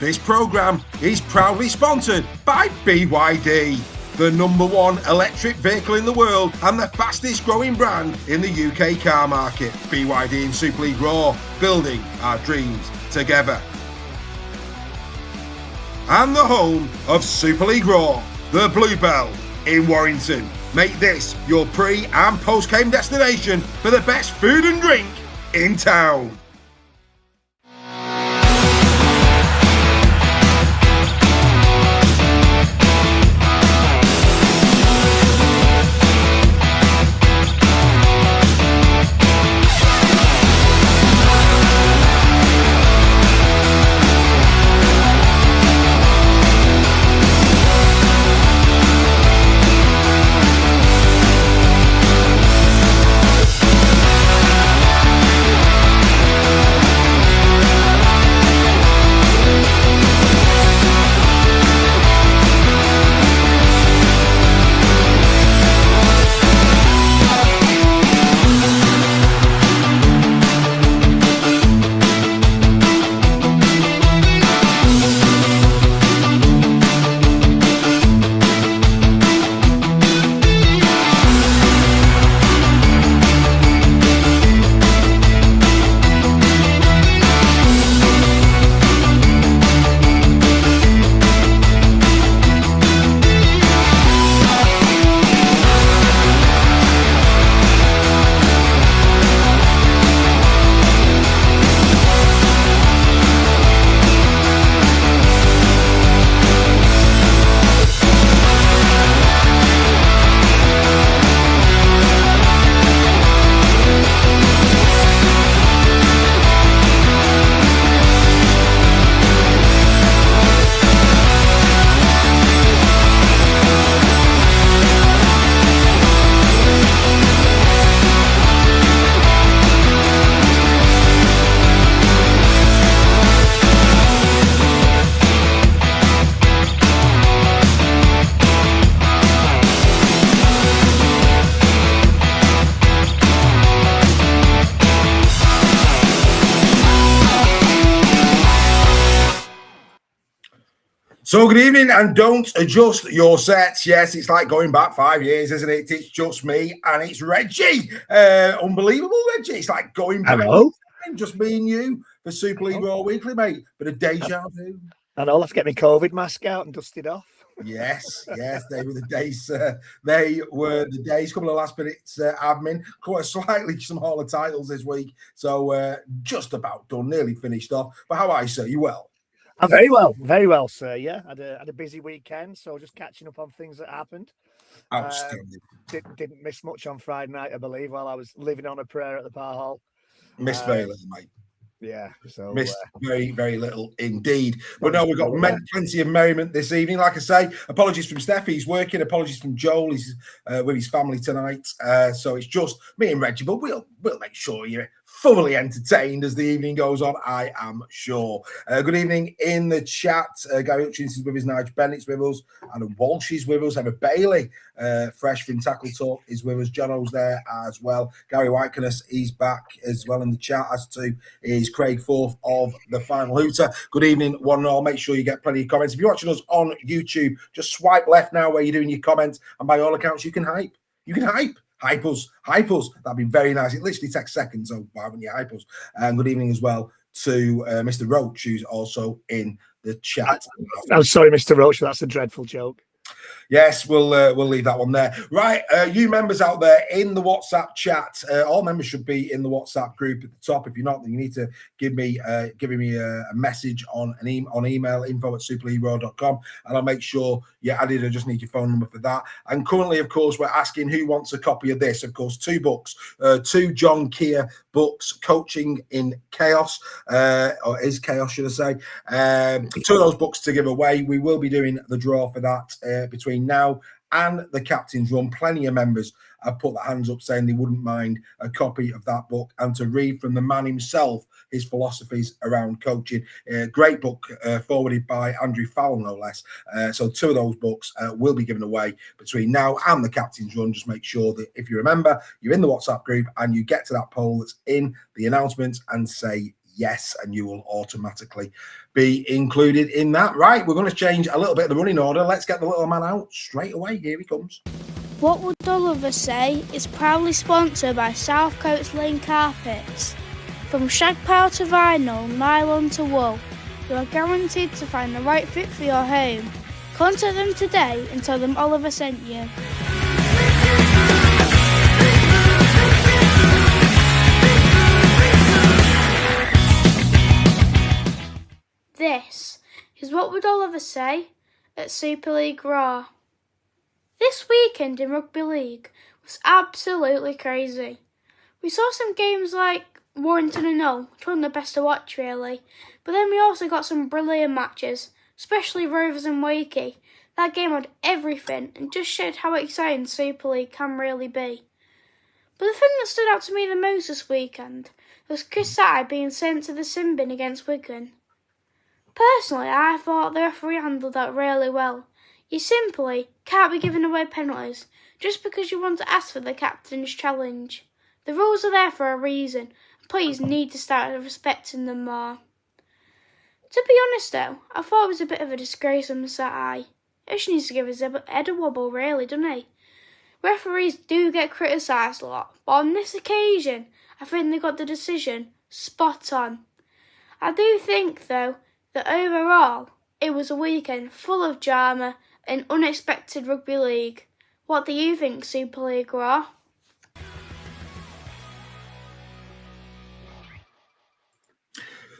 This programme is proudly sponsored by BYD, the #1 electric vehicle in the world and the fastest growing brand in the UK car market. BYD and Super League Raw, building our dreams together. And the home of Super League Raw, the Bluebell in Warrington. Make this your pre- and post-game destination for the best food and drink in town. So good evening, and don't adjust your sets. Yes, it's like going back 5 years, isn't it? It's just me and it's Reggie. Unbelievable, Reggie. It's like going back. Hello. Just me and you for Super League Raw Weekly, mate. But a deja vu. And I'll have to get my COVID mask out and dust it off. Yes, they were the days. They were the days. Couple of last minutes admin. Quite slightly smaller titles this week. So just about done, nearly finished off. But how are you, sir? You well? I'm very well, sir. Yeah, had a busy weekend, so just catching up on things that happened. Outstanding. Didn't miss much on Friday night, I believe, while I was living on a prayer at the Bar Hall. Missed very little, mate. Yeah, so missed very, very little indeed. But no, we've got plenty of merriment this evening. Like I say, apologies from Steph, he's working. Apologies from Joel, he's with his family tonight. So it's just me and Reggie, but we'll make sure you're thoroughly entertained as the evening goes on, I am sure. Good evening in the chat. Gary Hutchins is with us, Nigel Bennett's with us, and Walsh is with us. Emma Bailey, fresh from Tackle Talk, is with us. Jono's there as well. Gary Wykenes, he's back as well in the chat, as to is Craig Forth of the Final Hooter. Good evening, one and all. Make sure you get plenty of comments. If you're watching us on YouTube, just swipe left now where you're doing your comments, and by all accounts, you can hype. Hype us. That'd be very nice. It literally takes seconds, so why wouldn't you hype us? And good evening as well to Mr. Roach, who's also in the chat. I'm sorry, Mr. Roach, that's a dreadful joke. Yes, we'll leave that one there. Right, you members out there in the WhatsApp chat, all members should be in the WhatsApp group at the top. If you're not, then you need to give me a message on email, info@superleagueraw.com, and I'll make sure you're added. I just need your phone number for that. And currently, of course, we're asking who wants a copy of this. Of course, 2 books, 2 John Keir books, Coaching in Chaos, or is Chaos, should I say. 2 of those books to give away. We will be doing the draw for that between now and the captain's run. Plenty of members have put their hands up saying they wouldn't mind a copy of that book and to read from the man himself his philosophies around coaching. Great book forwarded by Andrew Fowle, no less. So 2 of those books will be given away between now and the captain's run. Just make sure that if you remember, you're in the WhatsApp group and you get to that poll that's in the announcements and say yes, and you will automatically be included in that. Right, we're going to change a little bit of the running order. Let's get the little man out straight away. Here he comes. What Would Oliver Say is proudly sponsored by South Coast Lane Carpets. From shag pile to vinyl, nylon to wool, you are guaranteed to find the right fit for your home. Contact them today and tell them Oliver sent you. This is What Would Oliver Say at Super League Raw. This weekend in Rugby League was absolutely crazy. We saw some games like Warrington and Hull, which wasn't the best to watch really, but then we also got some brilliant matches, especially Rovers and Wakey. That game had everything and just showed how exciting Super League can really be. But the thing that stood out to me the most this weekend was Chris Satai being sent to the sin bin against Wigan. Personally, I thought the referee handled that really well. You simply can't be giving away penalties just because you want to ask for the captain's challenge. The rules are there for a reason, and players need to start respecting them more. To be honest though, I thought it was a bit of a disgrace on Satai. He just needs to give his head a wobble really, doesn't he? Referees do get criticised a lot, but on this occasion, I think they got the decision spot on. I do think though, that overall, it was a weekend full of drama and unexpected rugby league. What do you think, Super League Raw?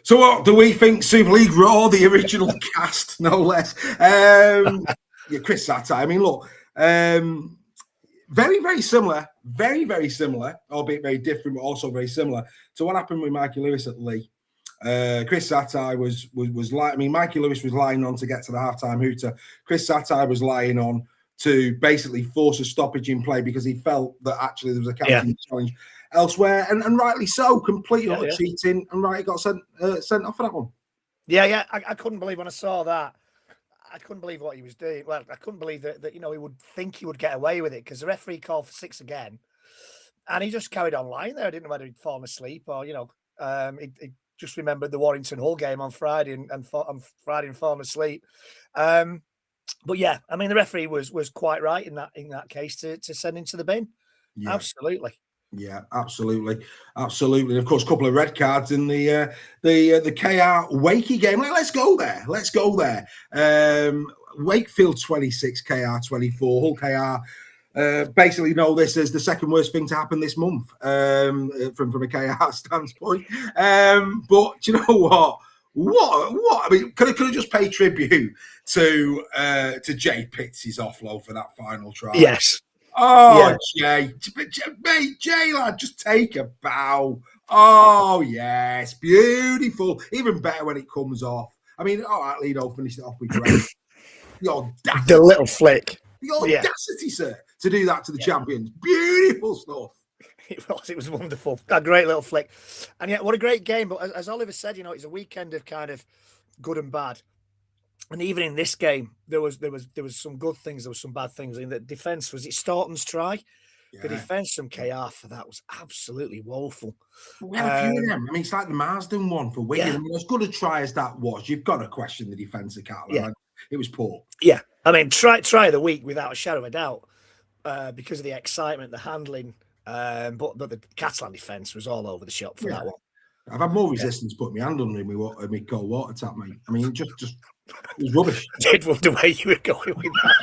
So what do we think, Super League Raw, the original cast, no less? Chris Satai. I mean, look, very, very similar, very similar, albeit very different, but also very similar to what happened with Mikey Lewis at Lee. Chris Satai was like, I mean, Mikey Lewis was lying on to get to the halftime hooter. Chris Satai was lying on to basically force a stoppage in play because he felt that actually there was a captain's challenge elsewhere, and rightly so, completely cheating, and right, he got sent off for that one. Yeah, I couldn't believe when I saw that. I couldn't believe what he was doing. Well, I couldn't believe that he would think he would get away with it because the referee called for 6 again, and he just carried on lying there. I didn't know whether he'd fallen asleep or he just remembered the Warrington Hull game on Friday and fallen asleep. But yeah, I mean the referee was quite right in that case to send him to the bin. Yeah. Absolutely. Yeah, absolutely. And of course, a couple of red cards in the KR Wakey game. Let's go there. Wakefield 26, KR 24. Hull KR basically know this as the second worst thing to happen this month from a KR standpoint. But you know what? What? I mean, could I just pay tribute to Jay Pitts' offload for that final try? Yes. Oh, yeah. Jay, lad, just take a bow. Oh, yes. Beautiful. Even better when it comes off. I mean, all right, Lido finished it off with great. The little flick. The audacity, sir, to do that to the champions. Beautiful stuff. It was wonderful. A great little flick. And yet, what a great game. But as Oliver said, it's a weekend of kind of good and bad. And even in this game, there was some good things, there was some bad things. In the defence, was it Staunton's try? Yeah. The defence from KR for that was absolutely woeful. We had a few of them. I mean, it's like the Marsden one for Wigan. Yeah. I mean, as good a try as that was, you've got to question the defence of Catalan. Yeah. It was poor. Yeah. I mean, try of the week without a shadow of a doubt because of the excitement, the handling. But the Catalan defence was all over the shop for that one. I've had more resistance putting my hand under me cold water tap, mate. I mean, just it was rubbish. I did wonder where you were going with that.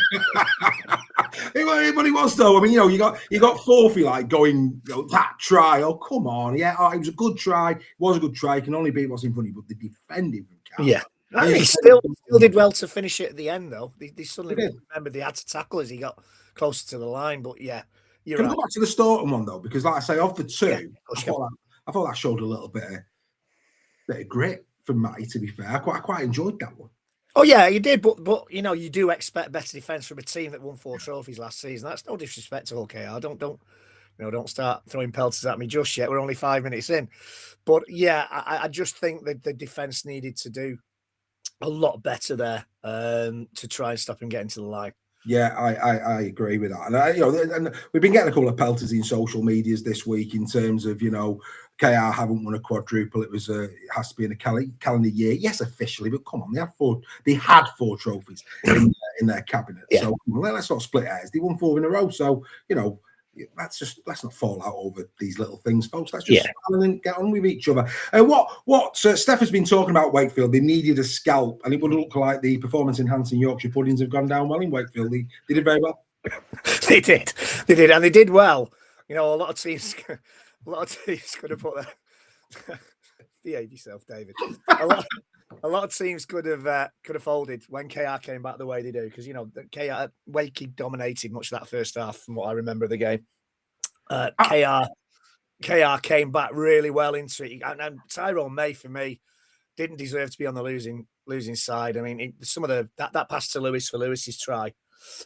It was though. I mean, you got Forfey like going that try. Oh, come on, yeah. Oh, it was a good try. It was a good try. You can only beat what's in front of you, but the defending from Catalan. Yeah. I mean, he still did well to finish it at the end, though. They suddenly remembered they had to tackle as he got closer to the line. But yeah, Can I go back to the Staunton one though? Because, like I say, of the two, I thought that showed a little bit of grit from Matty. To be fair, I quite enjoyed that one. Oh yeah, you did. But you do expect better defence from a team that won 4 trophies last season. That's no disrespect to OKR. Don't start throwing pelters at me just yet. We're only 5 minutes in. But yeah, I just think that the defence needed to do a lot better there to try and stop him getting to the line. Yeah, I agree with that, and and we've been getting a couple of pelters in social medias this week in terms of KR haven't won a quadruple. It has to be in a calendar year. Yes, officially, but come on, they had four trophies in their cabinet. Yeah. So let's not split hairs. They won 4 in a row. So let's not fall out over these little things, folks. Let's just smile and get on with each other. What Steph has been talking about Wakefield, they needed a scalp, and it would look like the performance-enhancing Yorkshire puddings have gone down well in Wakefield. They did very well. They did, and they did well. A lot of teams could have put that. Behave yourself, David. A lot of teams could have folded when KR came back the way they do, because KR Wakey dominated much of that first half from what I remember of the game. KR came back really well into it, and Tyrone May for me didn't deserve to be on the losing side. I mean, some of that pass to Lewis for Lewis's try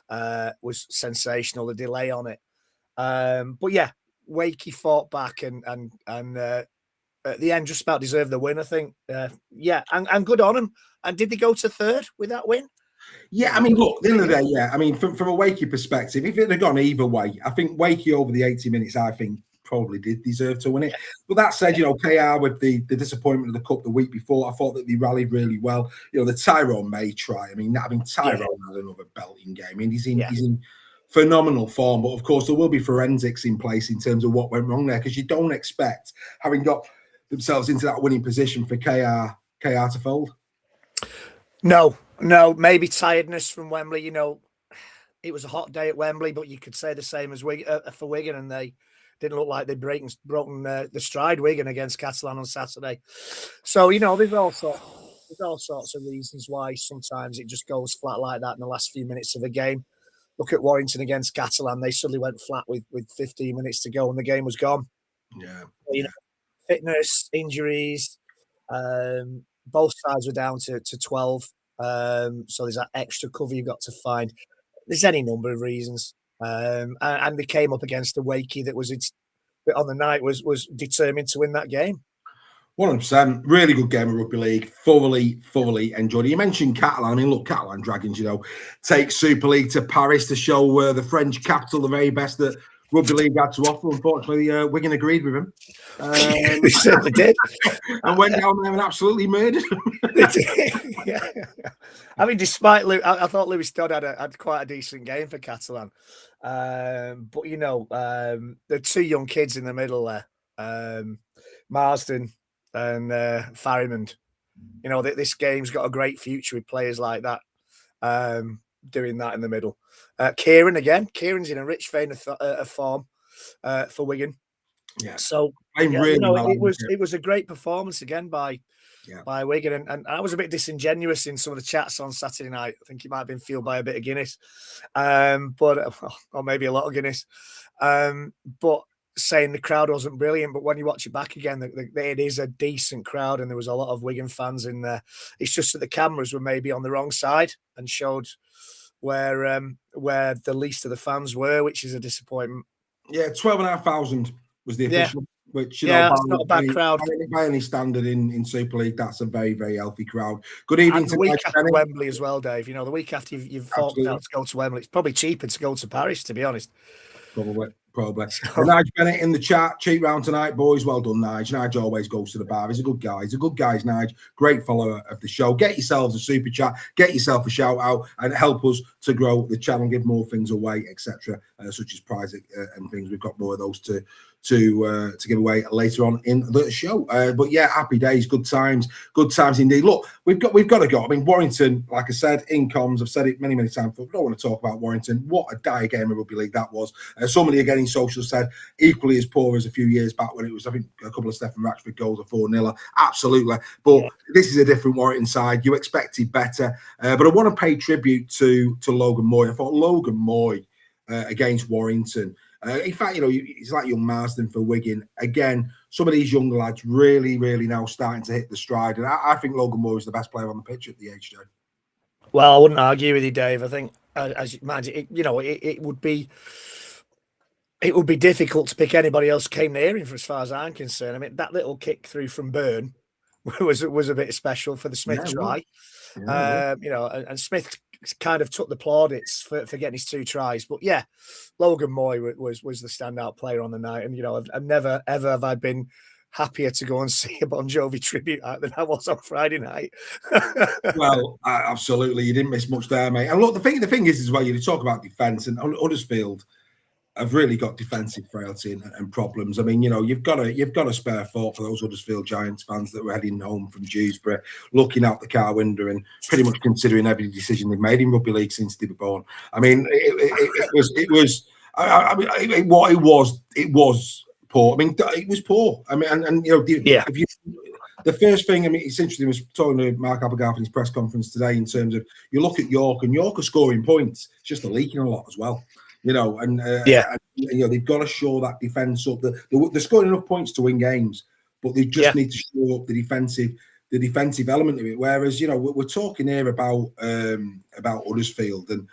was sensational. The delay on it, but yeah, Wakey fought back and at the end, just about deserved the win, I think. And good on them. And did they go to third with that win? Yeah, I mean, look, at the end of the day, yeah. I mean, from a Wakey perspective, if it had gone either way, I think Wakey over the 80 minutes, I think, probably did deserve to win it. But that said, KR with the disappointment of the cup the week before, I thought that they rallied really well. The Tyrone May try. I mean, Tyrone had another belting game. I mean, he's in phenomenal form. But of course, there will be forensics in place in terms of what went wrong there, because you don't expect, having got themselves into that winning position, for KR to fold. No, maybe tiredness from Wembley. It was a hot day at Wembley, but you could say the same as for Wigan, and they didn't look like they'd broken the stride, Wigan, against Catalan on Saturday. So there's all sorts of reasons why sometimes it just goes flat like that in the last few minutes of a game. Look at Warrington against Catalan; they suddenly went flat with 15 minutes to go, and the game was gone. Yeah. Fitness, injuries, both sides were down to 12. So there's that extra cover you've got to find. There's any number of reasons. And they came up against a Wakey that was on the night was determined to win that game. 100%. Really good game of rugby league. Thoroughly enjoyed it. You mentioned Catalan. I mean, look, Catalan Dragons, take Super League to Paris to show the French capital the very best that rugby league had to offer. Unfortunately, Wigan agreed with him. They certainly did. And went down there and absolutely murdered him. Yeah. I mean, despite I thought Lewis Dodd had quite a decent game for Catalan. But, the two young kids in the middle there, Marsden and Farrimond, this game's got a great future with players like that doing that in the middle. Kieran's in a rich vein of form for Wigan. Yeah. So it was a great performance again by Wigan, and I was a bit disingenuous in some of the chats on Saturday night. I think it might have been fueled by a bit of Guinness, or maybe a lot of Guinness. But saying the crowd wasn't brilliant, but when you watch it back again, it is a decent crowd, and there was a lot of Wigan fans in there. It's just that the cameras were maybe on the wrong side and showed where the least of the fans were, which is a disappointment. Yeah, 12,500 was the official, which that's not a bad crowd by any standard in Super League. That's a very, very healthy crowd. Good evening to the week after Wembley as well, Dave. The week after you've fought out to go to Wembley, it's probably cheaper to go to Paris, to be honest. Probably. Nige Bennett in the chat. Cheap round tonight, boys. Well done, Nige. Nige always goes to the bar. He's a good guy. Nige. Great follower of the show. Get yourselves a super chat. Get yourself a shout out and help us to grow the channel, give more things away, etc., such as prize and things. We've got more of those to give away later on in the show. But yeah, happy days, good times indeed. Look, we've got to go. I mean, Warrington, like I said, in comms, I've said it many times, but we don't want to talk about Warrington. What a dire game of rugby league that was. Somebody again in social said equally as poor as a few years back when it was, I think, a couple of Stephen Ratchford goals of 4-0. Absolutely. But this is a different Warrington side. You expected better. But I want to pay tribute to Logan Moy. I thought Logan Moy against Warrington. In fact, it's like young Marsden for Wigan. Again, some of these younger lads really now starting to hit the stride. And I think Logan Moore is the best player on the pitch at the age, Joe. Well, I wouldn't argue with you, Dave. I think, as you imagine, it would be difficult to pick anybody else who came near him, for as far as I'm concerned. I mean, that little kick through from Byrne was a bit special for the Smith try. And Smith kind of took the plaudits for getting his 2 tries. But yeah, Logan Moy was the standout player on the night. And, I've never, ever have I been happier to go and see a Bon Jovi tribute act than I was on Friday night. Well, absolutely, you didn't miss much there, mate. And look, the thing is as well, you talk about defence, and Huddersfield have really got defensive frailty and problems. I mean, you've got a spare thought for those Huddersfield Giants fans that were heading home from Dewsbury, looking out the car window and pretty much considering every decision they've made in rugby league since they were born. I mean, it was poor. I mean, it was poor. I mean, and the first thing, I mean, it's interesting. I was talking to Mark Abergath in his press conference today in terms of you look at York, and York are scoring points. It's just they're leaking a lot as well. And they've got to shore that defence up. They're scoring enough points to win games, but they just need to shore up the defensive element of it. Whereas, we're talking here about Huddersfield, and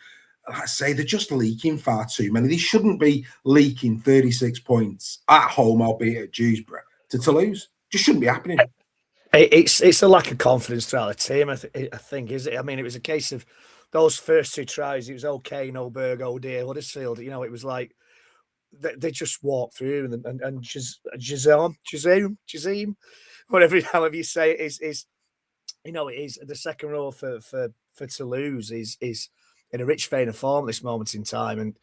like I say, they're just leaking far too many. They shouldn't be leaking 36 points at home, albeit at Dewsbury, to Toulouse. Just shouldn't be happening. It's a lack of confidence throughout the team, I think, is it? I mean, it was a case of those first 2 tries, it was okay, no Berg, oh dear, Huddersfield. It was like they just walked through, and Jazim, however you say it, is it is the second row for Toulouse is in a rich vein of form at this moment in time, and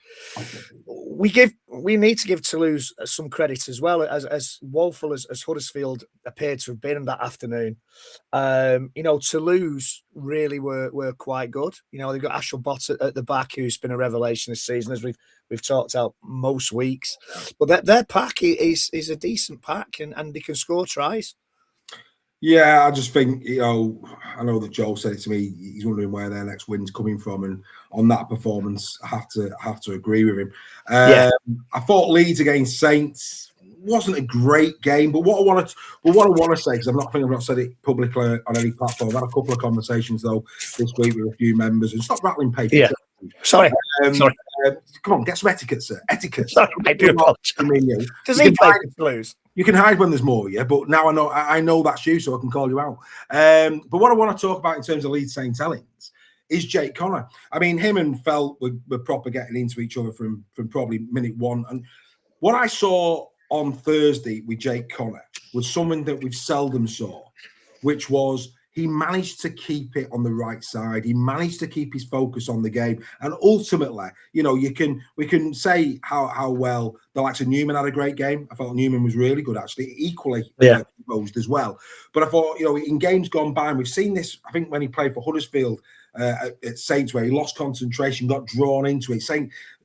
we need to give Toulouse some credit as well, as woeful as Huddersfield appeared to have been that afternoon. Toulouse really were quite good. They've got Ashel Bott at the back, who's been a revelation this season, as we've talked about most weeks. But their pack is a decent pack, and they can score tries. Yeah, I just think, I know that Joel said it to me, he's wondering where their next win's coming from, and on that performance, I have to agree with him. I thought Leeds against Saints wasn't a great game, but what I want to say, because I've not said it publicly on any platform. I've had a couple of conversations though this week with a few members, and stop rattling paper. Yeah. Sorry. Come on, get some etiquette, sir. Etiquette. Sorry, I do apologize. Does he play for Blues? You can hide when there's more, yeah. But now I know that's you, so I can call you out. But what I want to talk about in terms of Leeds St. Helens is Jake Connor. I mean, him and Felt were proper getting into each other from probably minute one. And what I saw on Thursday with Jake Connor was something that we've seldom saw, which was he managed to keep it on the right side. He managed to keep his focus on the game. And ultimately, we can say how well the likes of Newman had a great game. I thought Newman was really good, actually, equally composed as well. But I thought, in games gone by, and we've seen this, I think, when he played for Huddersfield at Saints, where he lost concentration, got drawn into it.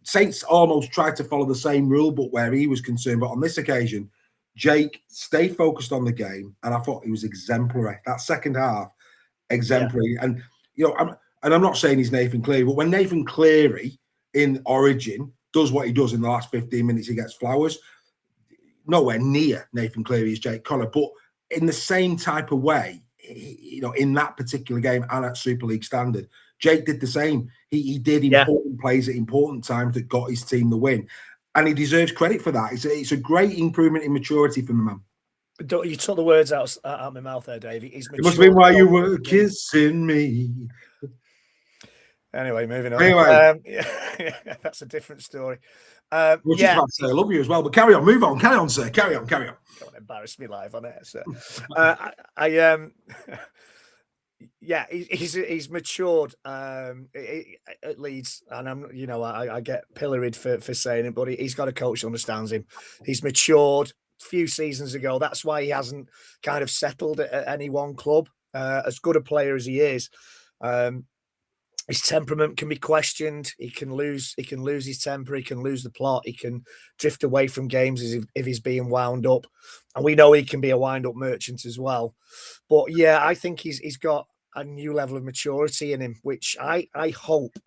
Saints almost tried to follow the same rule, but where he was concerned. But on this occasion, Jake stayed focused on the game, and I thought he was exemplary. That second half, exemplary. Yeah. And I'm not saying he's Nathan Cleary, but when Nathan Cleary in Origin does what he does in the last 15 minutes, he gets flowers. Nowhere near Nathan Cleary is Jake Connor, but in the same type of way, in that particular game and at Super League standard, Jake did the same. He did important plays at important times that got his team the win. And he deserves credit for that. It's a great improvement in maturity from the man. You took the words out of my mouth there, Dave. It must have been while you were kissing me. Anyway, moving on. Anyway. That's a different story. Just about to say I love you as well, but carry on, move on. Carry on, sir. Carry on. Don't embarrass me live on air, sir. He's matured at Leeds, and I get pilloried for saying it, but he's got a coach who understands him. He's matured a few seasons ago. That's why he hasn't kind of settled at any one club. As good a player as he is, his temperament can be questioned. He can lose his temper. He can lose the plot. He can drift away from games if he's being wound up, and we know he can be a wind-up merchant as well. But I think he's got a new level of maturity in him, which I hope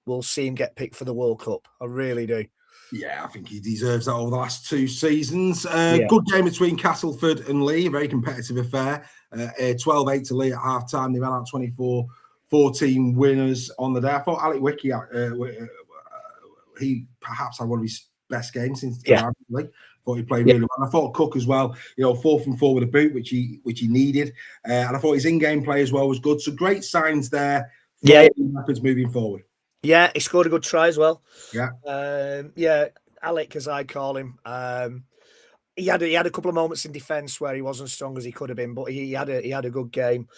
we'll see him get picked for the World Cup. I really do. Yeah, I think he deserves that over the last 2 seasons. Good game between Castleford and Lee, a very competitive affair. 12-8 to Lee at half-time. They ran out 24-14 winners on the day. I thought Alec Wiki, he perhaps had one of his best games since the League. Thought he played really well. I thought Cook as well, 4 from 4 with a boot, which he needed. And I thought his in-game play as well was good. So great signs there for Rapids moving forward. Yeah, he scored a good try as well. Yeah. Alec, as I call him. he had a couple of moments in defence where he wasn't as strong as he could have been, but he had a good game.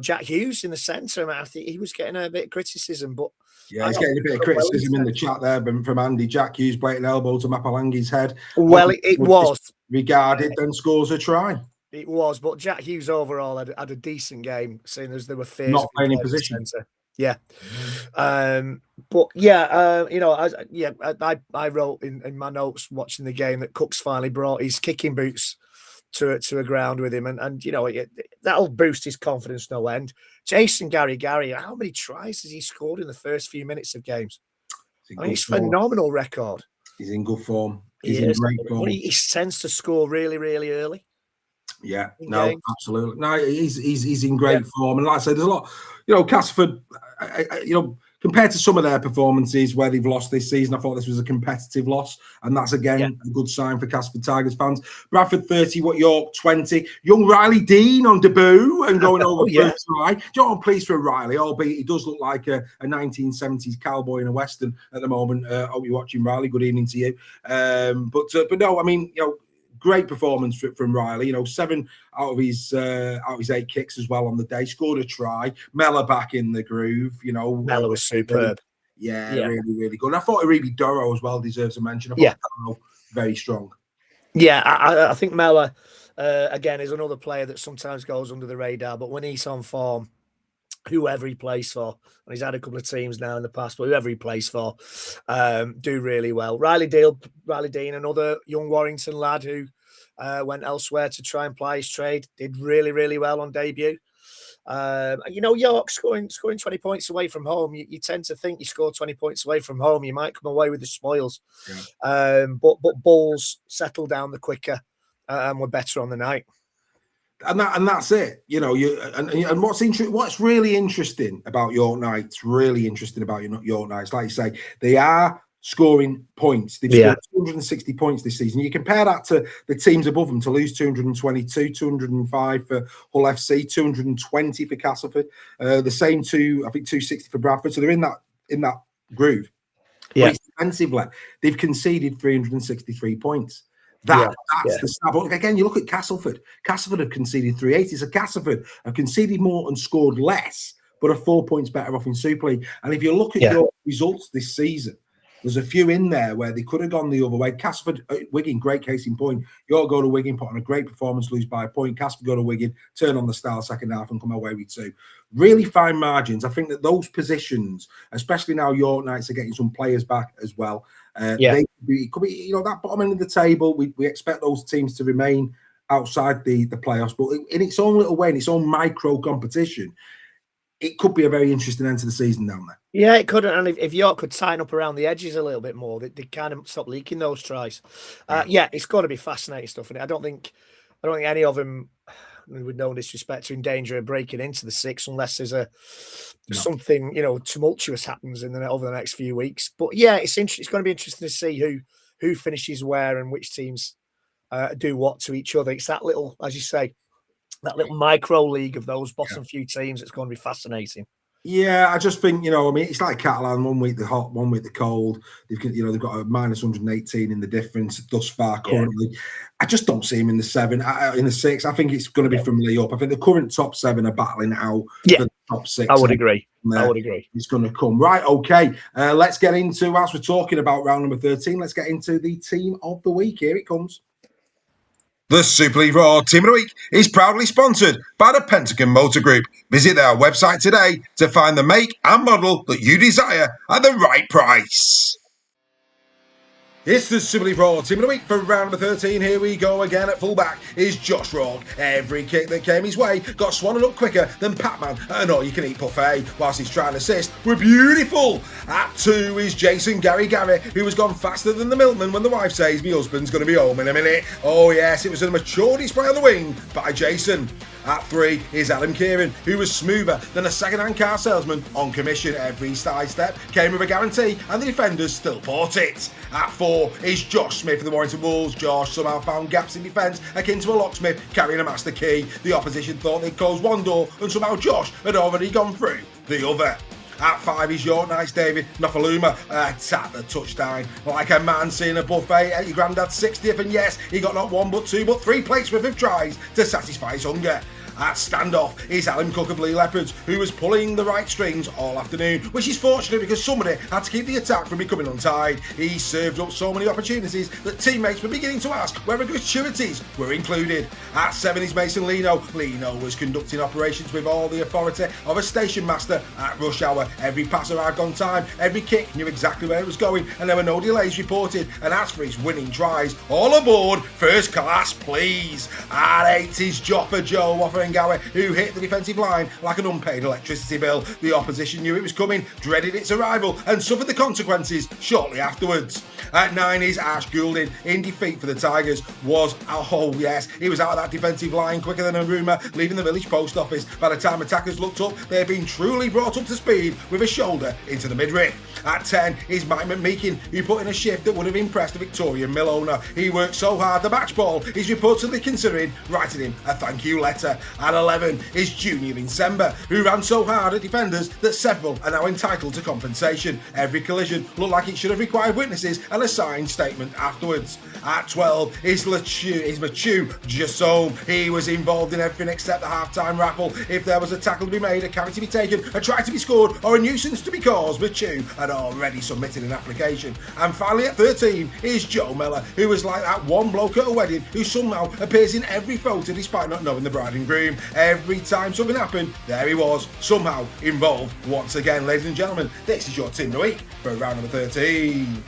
Jack Hughes in the centre, I think he was getting a bit of criticism, but yeah, he's getting a bit of criticism in the chat there from Andy. Jack Hughes, blatant elbow to Mapalangi's head. Well, it was regarded, then scores a try. It was, but Jack Hughes overall had a decent game, seeing as there were fears not playing in position. Yeah, but yeah, I wrote in my notes watching the game that Cook's finally brought his kicking boots to a ground with him, and that'll boost his confidence no end. Jason Gary, how many tries has he scored in the first few minutes of games? It's a phenomenal record. He's in good form. He's in great form. He tends to score really, really early. Yeah, no, absolutely. No, he's in great form. And like I said, there's a lot, Castleford, compared to some of their performances where they've lost this season, I thought this was a competitive loss. And that's, again, a good sign for Castleford Tigers fans. Bradford 30, York 20. Young Riley Dean on debut and going over for a try. I'm pleased for Riley, albeit he does look like a 1970s cowboy in a Western at the moment. Hope you're watching, Riley. Good evening to you. But no, I mean, great performance from Riley. 7 out of his 8 kicks as well on the day. Scored a try. Mella back in the groove. Mella was superb. Yeah, really, really good. I thought Aribi Doro as well deserves a mention. I thought Doro very strong. Yeah, I think Mella again is another player that sometimes goes under the radar, but when he's on form, whoever he plays for, and he's had a couple of teams now in the past, but whoever he plays for, do really well. Riley Dean, another young Warrington lad who went elsewhere to try and ply his trade, did really, really well on debut. York scoring 20 points away from home. You tend to think you score 20 points away from home, you might come away with the spoils. Yeah. But Bulls settled down the quicker and were better on the night. And that's it, and what's really interesting about York Knights, like you say, they are scoring points. They've scored 260 points this season. You compare that to the teams above them to lose 222, 205 for Hull FC, 220 for Castleford, the same 260 for Bradford. So they're in that groove. Yeah. But defensively, they've conceded 363 points. That's the stab. But again, you look at Castleford. Castleford have conceded 380. So Castleford have conceded more and scored less, but are 4 points better off in Super League. And if you look at your results this season, there's a few in there where they could have gone the other way. Castleford, Wigan, great case in point. York go to Wigan, put on a great performance, lose by a point. Castleford go to Wigan, turn on the style second half and come away with 2. Really fine margins. I think that those positions, especially now York Knights are getting some players back as well. It could be, that bottom end of the table. We expect those teams to remain outside the playoffs, but in its own little way, in its own micro competition, it could be a very interesting end to the season down there. Yeah, it could. And if York could sign up around the edges a little bit more, they kind of stop leaking those tries. It's got to be fascinating stuff. And I don't think any of them, with no disrespect, are in danger of breaking into the 6 unless there's something tumultuous happens over the next few weeks. But it's going to be interesting to see who finishes where and which teams do what to each other. It's that little, as you say, that little micro league of those bottom few teams. It's going to be fascinating. Yeah, I just think, it's like Catalan, 1 week the hot, 1 week the cold. They've got a minus 118 in the difference thus far currently. Yeah. I just don't see him in the 7, in the 6. I think it's going to be from Lee up. I think the current top 7 are battling out for the top 6. I would agree. It's going to come. Right, okay. Let's get into, whilst we're talking about round number 13, let's get into the team of the week. Here it comes. The Super League Raw Team of the Week is proudly sponsored by the Pentagon Motor Group. Visit their website today to find the make and model that you desire at the right price. It's the Super League Raw Team of the Week for round number 13. Here we go again. At fullback is Josh Rourke. Every kick that came his way got swanning up quicker than Pac-Man at an all-you-can-eat buffet whilst he's trying to assist. We're beautiful. At 2 is Jason Gary, who has gone faster than the milkman when the wife says, "My husband's going to be home in a minute." Oh yes, it was a mature display on the wing by Jason. At 3 is Adam Kieran, who was smoother than a second-hand car salesman on commission. Every side step came with a guarantee, and the defenders still bought it. At 4 is Josh Smith of the Warrington Wolves. Josh somehow found gaps in defence akin to a locksmith carrying a master key. The opposition thought they'd close one door, and somehow Josh had already gone through the other. At 5 is your nice David Nofaluma. Tap the touchdown like a man seeing a buffet at your granddad's 60th. And yes, he got not 1 but 2 but 3 plates worth of tries to satisfy his hunger. At standoff is Alan Cook of Lee Leopards, who was pulling the right strings all afternoon, which is fortunate because somebody had to keep the attack from becoming untied. He served up so many opportunities that teammates were beginning to ask whether gratuities were included. At 7 is Mason Lino. Lino was conducting operations with all the authority of a station master at rush hour. Every pass arrived on time, every kick knew exactly where it was going, and there were no delays reported. And as for his winning tries, all aboard, first class please. At 8 is Jopper Joe offering Gower, who hit the defensive line like an unpaid electricity bill. The opposition knew it was coming, dreaded its arrival, and suffered the consequences shortly afterwards. At 9 is Ash Goulding. In defeat for the Tigers was, oh yes, he was out of that defensive line quicker than a rumour leaving the village post office. By the time attackers looked up, they had been truly brought up to speed with a shoulder into the midriff. At 10 is Mike McMeekin, who put in a shift that would have impressed the Victorian mill owner. He worked so hard, the match ball is reportedly considering writing him a thank you letter. At 11 is Junior Insemba, who ran so hard at defenders that several are now entitled to compensation. Every collision looked like it should have required witnesses and a signed statement afterwards. At 12 is Machu Jasome. He was involved in everything except the half-time raffle. If there was a tackle to be made, a carry to be taken, a try to be scored, or a nuisance to be caused, Machu had already submitted an application. And finally at 13 is Joe Miller, who was like that one bloke at a wedding who somehow appears in every photo despite not knowing the bride and groom. Every time something happened, there he was, somehow involved once again. Ladies and gentlemen, this is your team of the week for round number 13.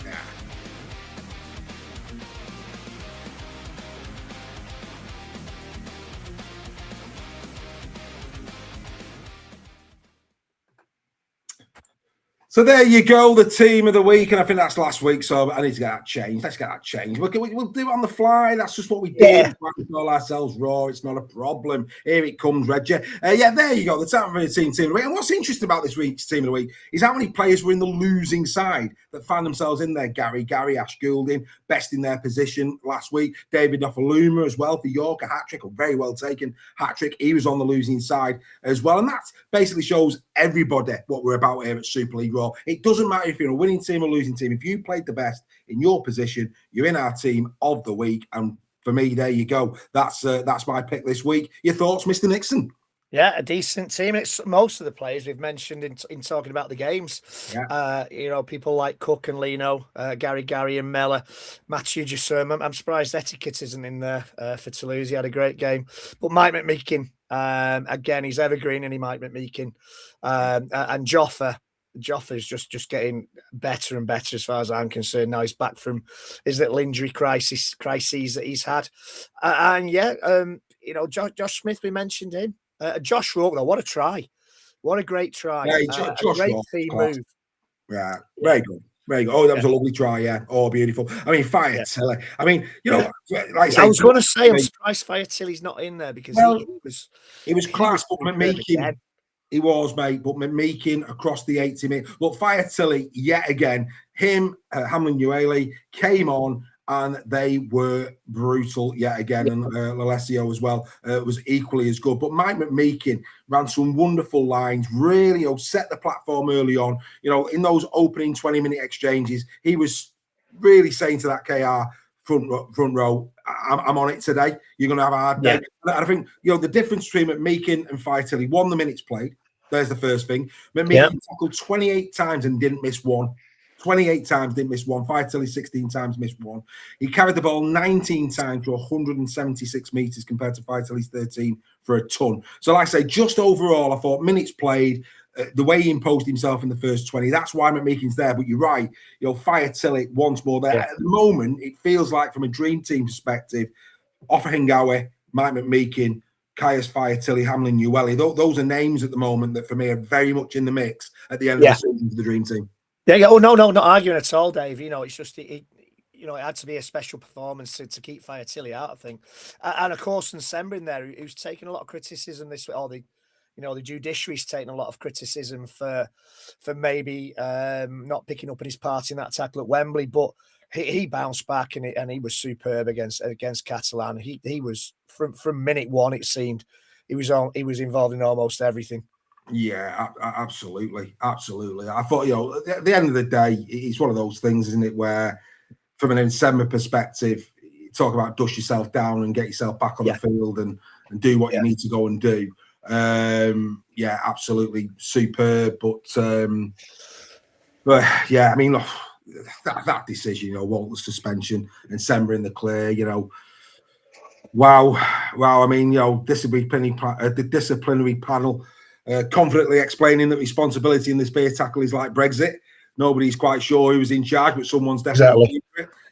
So there you go, the team of the week, and I think that's last week, so I need to get that changed. Let's get that changed. We'll do it on the fly. That's just what we do. Yeah. We call ourselves raw. It's not a problem. Here it comes, Reggie. Yeah, there you go, the time of the team of the week. And what's interesting about this week's team of the week is how many players were in the losing side that found themselves in there. Gary, Ash Goulding, best in their position last week. David Nofaluma as well for York, a hat-trick, a very well taken hat-trick. He was on the losing side as well. And that basically shows everybody what we're about here at Super League Raw. It doesn't matter if you're a winning team or losing team. If you played the best in your position, you're in our team of the week. And for me, there you go. That's my pick this week. Your thoughts, Mr. Nixon? Yeah, a decent team. It's most of the players we've mentioned in talking about the games. Yeah. People like Cook and Lino, Gary and Mella, Matthew Jasome. I'm surprised Etiquette isn't in there for Toulouse. He had a great game. But Mike McMeekin, again, he's evergreen, and Mike McMeekin. And Joffa's just getting better and better as far as I'm concerned. Now he's back from his little injury crises that he's had. Josh Smith, we mentioned him. Josh Rourke, though, what a try. What a great try. Yeah, Josh great Rourke, team move. Yeah, very good. Very good. Oh, that was a lovely try, yeah. Oh, beautiful. I mean, Fire Tilly. I mean, like I say, I was going to say, I'm surprised Fire Tilly's not in there because he was class, but McMeekin. He was, mate, but McMeekin across the 80 minutes. Look, Fire Tilly, yet again, him, Hamlin Uele came on and they were brutal yet again. And Lalesio as well was equally as good. But Mike McMeekin ran some wonderful lines, really set the platform early on. In those opening 20-minute exchanges, he was really saying to that KR front row, I'm on it today. You're going to have a hard day. And I think, the difference between McMeekin and Fire Tilly, one, the minutes played. There's the first thing. McMeekin tackled 28 times and didn't miss one. 28 times, didn't miss one. Fire Tilly 16 times, missed one. He carried the ball 19 times for 176 metres compared to Fire Tilly's 13 for a ton. So like I say, just overall, I thought minutes played, the way he imposed himself in the first 20, that's why McMeekin's there. But you're right, Fire Tilly once more there. At the moment, it feels like from a dream team perspective, Offa Hingawe, Mike McMeekin, Caius Fire Tilly, Hamlin Uele, those are names at the moment that for me are very much in the mix at the end of the season for the dream team. Yeah. Oh, no, not arguing at all, Dave. It's just it had to be a special performance to keep Fire Tilly out, I think. And of course, Nsemba in there, who's taken a lot of criticism this week, the judiciary's taken a lot of criticism for maybe not picking up his part in that tackle at Wembley, but he bounced back and he was superb against Catalan. He was from minute one, it seemed he was involved in almost everything. Yeah, absolutely. Absolutely. I thought, at the end of the day, it's one of those things, isn't it, where from an Ensemble perspective, you talk about dust yourself down and get yourself back on the field and do what you need to go and do. Yeah, absolutely superb. But yeah, I mean, look, that decision, Walter's suspension and Sember in the clear, wow. I mean, the disciplinary panel confidently explaining that responsibility in this beer tackle is like Brexit. Nobody's quite sure who was in charge, but someone's definitely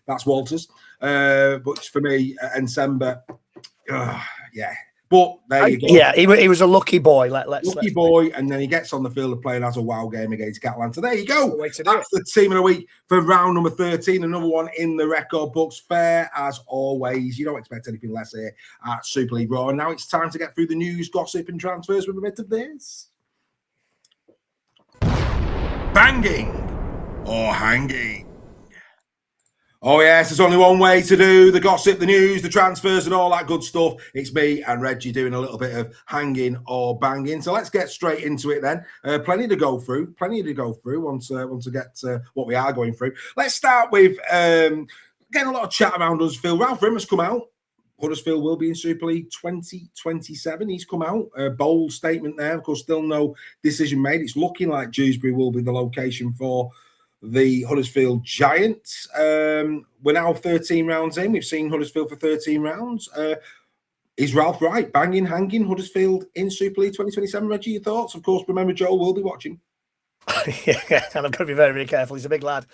that's Walters. But for me, Ensemble, yeah. But there you go. Yeah, he was a lucky boy. Lucky boy, and then he gets on the field of play and has a wow game against Gatland. So there you go. That's the team of the week for round number 13. Another one in the record books. Fair as always. You don't expect anything less here at Super League Raw. And now it's time to get through the news, gossip, and transfers with a bit of this. Banging or hanging? Oh, yes, there's only one way to do the gossip, the news, the transfers, and all that good stuff. It's me and Reggie doing a little bit of hanging or banging. So let's get straight into it then. Plenty to go through once we get what we are going through. Let's start with getting a lot of chat around Huddersfield. Ralph Rimmer's come out. Huddersfield will be in Super League 2027. He's come out. A bold statement there. Of course, still no decision made. It's looking like Dewsbury will be the location for the Huddersfield Giants. We're now 13 rounds in. We've seen Huddersfield for 13 rounds. Is Ralph right? Banging, hanging, Huddersfield in Super League 2027. Reggie, your thoughts? Of course, remember, Joel will be watching. Yeah, and I'm going to be very, very careful. He's a big lad.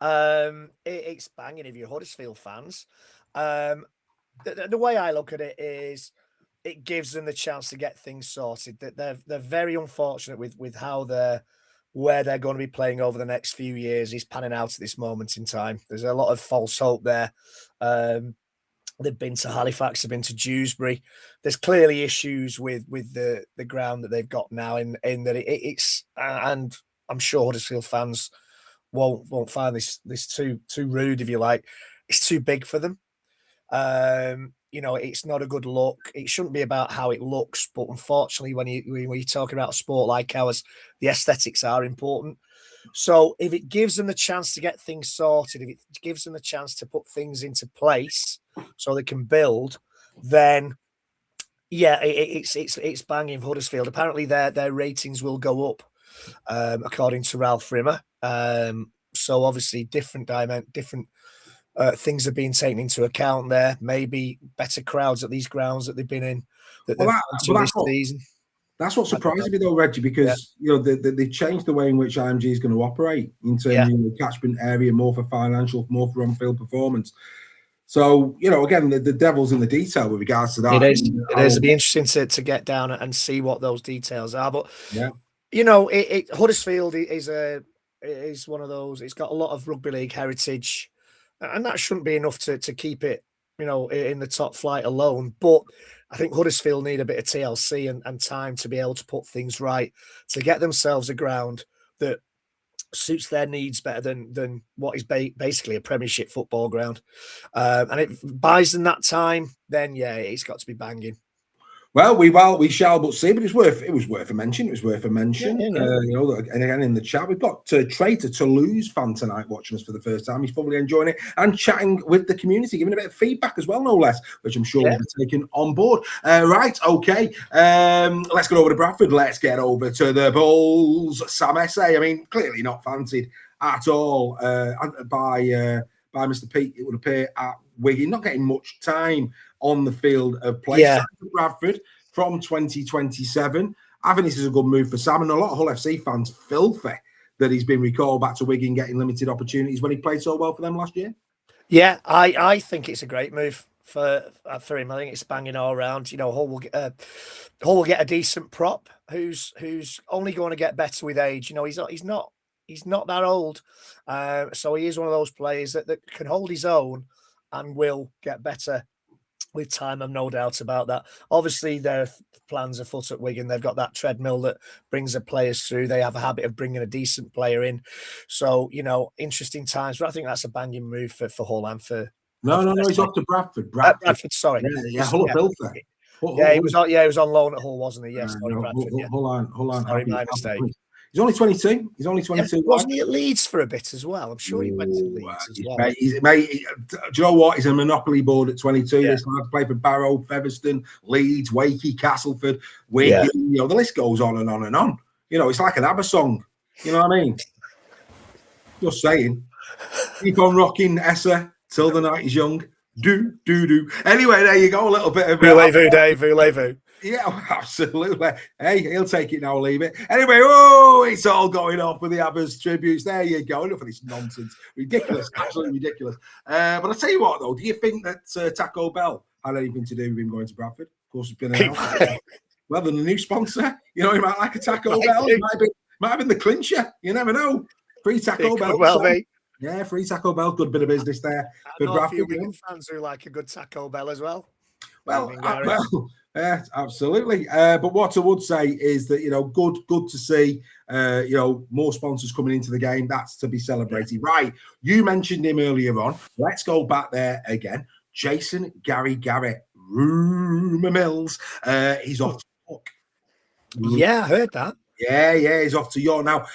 It's banging if you're Huddersfield fans. The way I look at it is it gives them the chance to get things sorted. They're very unfortunate with how where they're going to be playing over the next few years is panning out at this moment in time. There's a lot of false hope there. They've been to Halifax, they've been to Dewsbury. There's clearly issues with the ground that they've got now in that it's and I'm sure Huddersfield fans won't find this too rude, if you like. It's too big for them. It's not a good look. It shouldn't be about how it looks, but unfortunately, when you're talking about a sport like ours, the aesthetics are important. So if it gives them the chance to get things sorted, if it gives them the chance to put things into place so they can build, then yeah, it's banging Huddersfield. Apparently, their ratings will go up, according to Ralph Rimmer. So obviously, different things are being taken into account there. Maybe better crowds at these grounds that they've been in this season. That's what surprised me though, Reggie, because they changed the way in which IMG is going to operate in terms of the catchment area, more for financial, more for on-field performance. So again, the devil's in the detail with regards to that. It is. It'll be interesting to get down and see what those details are. But Huddersfield is one of those. It's got a lot of rugby league heritage. And that shouldn't be enough to keep it, in the top flight alone. But I think Huddersfield need a bit of TLC and time to be able to put things right, to get themselves a ground that suits their needs better than what is basically a Premiership football ground. And it buys them that time, then, yeah, it's got to be banging. Well, we shall but see, but it was worth a mention. It was worth a mention. Yeah. And again in the chat, we've got Traitor Toulouse fan tonight watching us for the first time. He's probably enjoying it and chatting with the community, giving a bit of feedback as well, no less, which I'm sure will be taken on board. Right, okay. Let's get over to Bradford. Let's get over to the Bulls. Sam Essay. I mean, clearly not fancied at all by Mr. Pete, it would appear, at Wigan. Not getting much time on the field of play. Yeah. Bradford from 2027. I think this is a good move for Sam, and a lot of Hull FC fans filthy that he's been recalled back to Wigan, getting limited opportunities when he played so well for them last year. Yeah, I think it's a great move for him. I think it's banging all around. Hull will get a decent prop who's only going to get better with age. He's not that old, so he is one of those players that can hold his own and will get better with time. I've no doubt about that. Obviously, their plans afoot at Wigan. They've got that treadmill that brings the players through. They have a habit of bringing a decent player in. So, interesting times. But I think that's a banging move for Hull and for... No, he's off to Bradford. Bradford, sorry. Yeah, Hull filthy. Yeah, he was on. Yeah, he was on loan at Hull, wasn't he? Yes. No, hold on. Sorry, my mistake. He's only 22. He's only 22. Yeah, wasn't he at Leeds for a bit as well? I'm sure he went to Leeds as well. Mate, do you know what? He's a monopoly board at 22. This lad played for Barrow, Featherstone, Leeds, Wakey, Castleford, Wigan. You know, the list goes on and on and on. You know, it's like an ABBA song. You know what I mean? Just saying. Keep on rocking, Essa, till the night is young. Do. Anyway, there you go. A little bit of Voulez-vous, Dave. Voulez-vous. Yeah, absolutely. Hey, he'll take it now, leave it. Anyway, it's all going off with the Abbas tributes. There you go. Enough of this nonsense. Ridiculous. Absolutely ridiculous. But I'll tell you what, though. Do you think that Taco Bell had anything to do with him going to Bradford? Of course, it's been announced. Well, than the new sponsor. You know, he might like a Taco Bell. It might have been the clincher. You never know. Free Taco Bell. Well, mate. Yeah, free Taco Bell. Good bit of business there. I know a few Wigan fans who like a good Taco Bell as well. Well, yeah, absolutely. But what I would say is that, you know, good to see, you know, more sponsors coming into the game. That's to be celebrated. Right. You mentioned him earlier on. Let's go back there again. Jason Gary Garrett, rumour mills. He's off to York. Yeah, I heard that. Yeah, he's off to York. Now,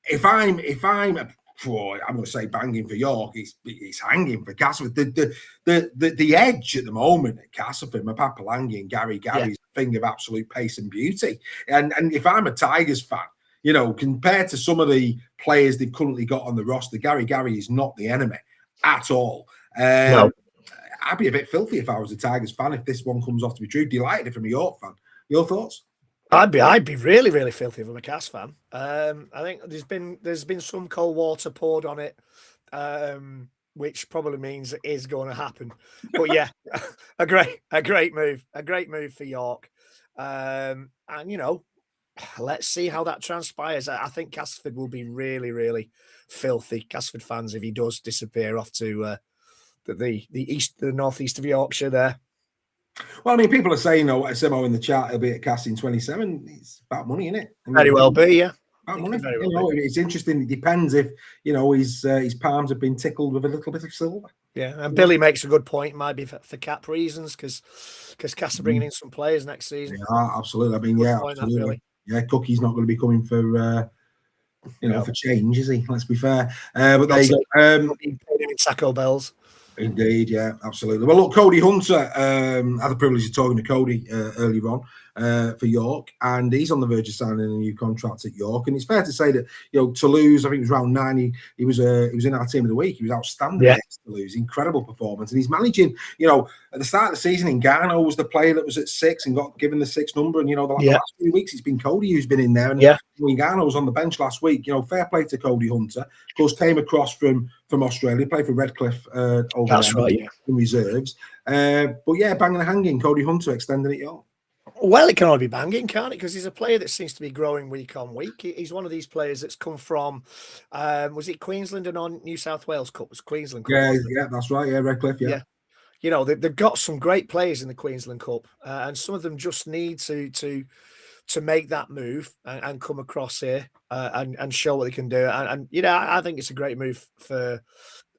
if I'm going to say banging for York. He's hanging for Castleford. The edge at the moment at Castleford, Mapapalangi and Gary is a thing of absolute pace and beauty. And if I'm a Tigers fan, you know, compared to some of the players they've currently got on the roster, Gary is not the enemy at all. No. I'd be a bit filthy if I was a Tigers fan if this one comes off to be true. Delighted if I'm a York fan. Your thoughts? I'd be really, really filthy if I'm a Cass fan. I think there's been some cold water poured on it, which probably means it is going to happen. But yeah, a great move for York. And you know, let's see how that transpires. I think Castleford will be really, really filthy, Castleford fans, if he does disappear off to the northeast of Yorkshire there. Well, I mean, people are saying, Simo in the chat, he'll be at Cass in 27. It's about money, isn't it? Very well be, yeah. About money. It's interesting. It depends if, you know, his palms have been tickled with a little bit of silver. Yeah, and Billy makes a good point. It might be for cap reasons because Cass are bringing in some players next season. Yeah, absolutely. I mean, absolutely. Really. Yeah, Cookie's not going to be coming for, for change, is he? Let's be fair. But there you go. In Taco Bells. Indeed, yeah, absolutely. Well, look, Cody Hunter, had the privilege of talking to Cody earlier on for York, and he's on the verge of signing a new contract at York. And it's fair to say that, you know, Toulouse, I think it was round 9, he was in our team of the week. He was outstanding against Toulouse, incredible performance. And he's managing, you know, at the start of the season, Ngannou was the player that was at 6 and got given the 6 number. And, you know, the last few weeks, it's been Cody who's been in there. And Ngannou was on the bench last week. You know, fair play to Cody Hunter. Of course, came across from Australia, played for Redcliffe over That's there, right, in reserves. But yeah, banging and hanging, Cody Hunter extending it York. Well, it can only be banging, can't it? Because he's a player that seems to be growing week on week. He's one of these players that's come from, was it Queensland and on New South Wales Cup? It was Queensland Cup. Yeah, that's right. Yeah, Redcliffe, yeah. You know, they've got some great players in the Queensland Cup, and some of them just need to make that move and come across here and show what they can do. And you know, I think it's a great move for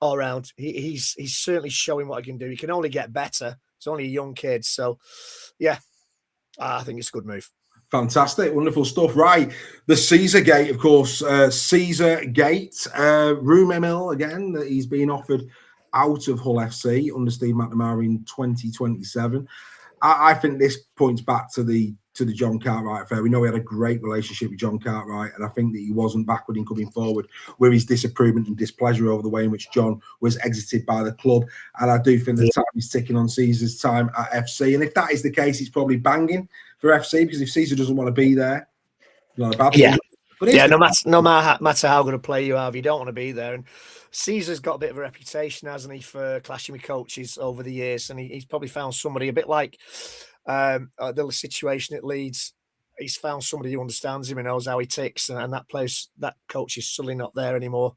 all round. He's certainly showing what he can do. He can only get better. He's only a young kid, so yeah. I think it's a good move. Fantastic, wonderful stuff. Right, the Caesar Gate, of course. Caesar Gate, rumour mill again that he's been offered out of Hull FC under Steve McNamara in 2027. I think this points back to the John Cartwright affair. We know he had a great relationship with John Cartwright, and I think that he wasn't backward in coming forward with his disapproval and displeasure over the way in which John was exited by the club. And I do think the time is ticking on Caesar's time at FC. And if that is the case, it's probably banging for FC, because if Caesar doesn't want to be there, it's not a bad thing. But no matter how good a player you have, you don't want to be there. And Caesar's got a bit of a reputation, hasn't he, for clashing with coaches over the years, and he's probably found somebody a bit like the situation at Leeds. He's found somebody who understands him and knows how he ticks, and that coach is suddenly not there anymore.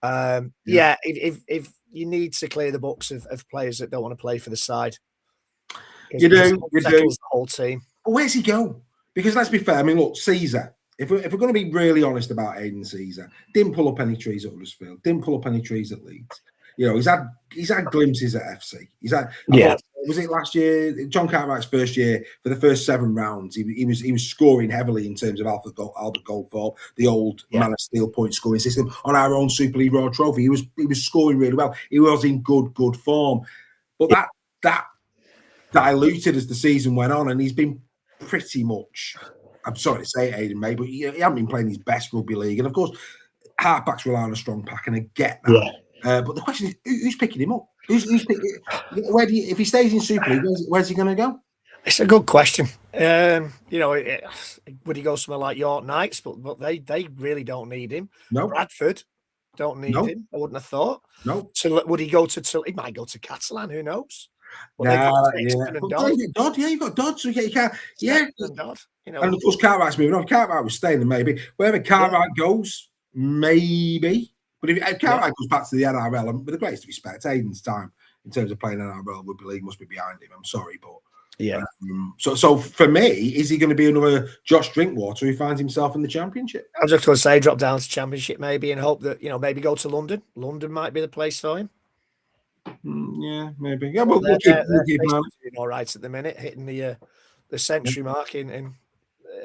If you need to clear the books of players that don't want to play for the side, you do the whole team. But where's he go? Because let's be fair. I mean, look, Caesar. If we're going to be really honest about Aidan Caesar, didn't pull up any trees at Huddersfield, didn't pull up any trees at Leeds. You know, he's had glimpses at FC. was it last year? John Cartwright's first year, for the first 7 rounds, he was scoring heavily in terms of Albert Goldthorpe, the old Man of Steel point scoring system on our own Super League Raw trophy. He was scoring really well. He was in good form, but that diluted as the season went on, and he's been pretty much. I'm sorry to say it, Aidan May, but he hasn't been playing his best rugby league, and of course, halfbacks rely on a strong pack, and I get that. But the question is, who's picking him up? Who's picking? If he stays in Super League, where's he going to go? It's a good question. Would he go somewhere like York Knights? But they really don't need him. No. Bradford don't need him. I wouldn't have thought. No. So would he go to? He might go to Catalan. Who knows? Well, you've got Dodd, so you can't. And Dodd, and of course, Cartwright's moving on. If Cartwright was staying, then maybe wherever Cartwright goes, maybe. But if Cartwright goes back to the NRL, and with the greatest respect, Aidan's time in terms of playing NRL rugby league must be behind him. I'm sorry, but so for me, is he going to be another Josh Drinkwater who finds himself in the Championship? I was just going to say, drop down to Championship maybe, and hope that maybe go to London. London might be the place for him. Yeah, maybe. Yeah, we'll keep doing all right at the minute, hitting the century mark in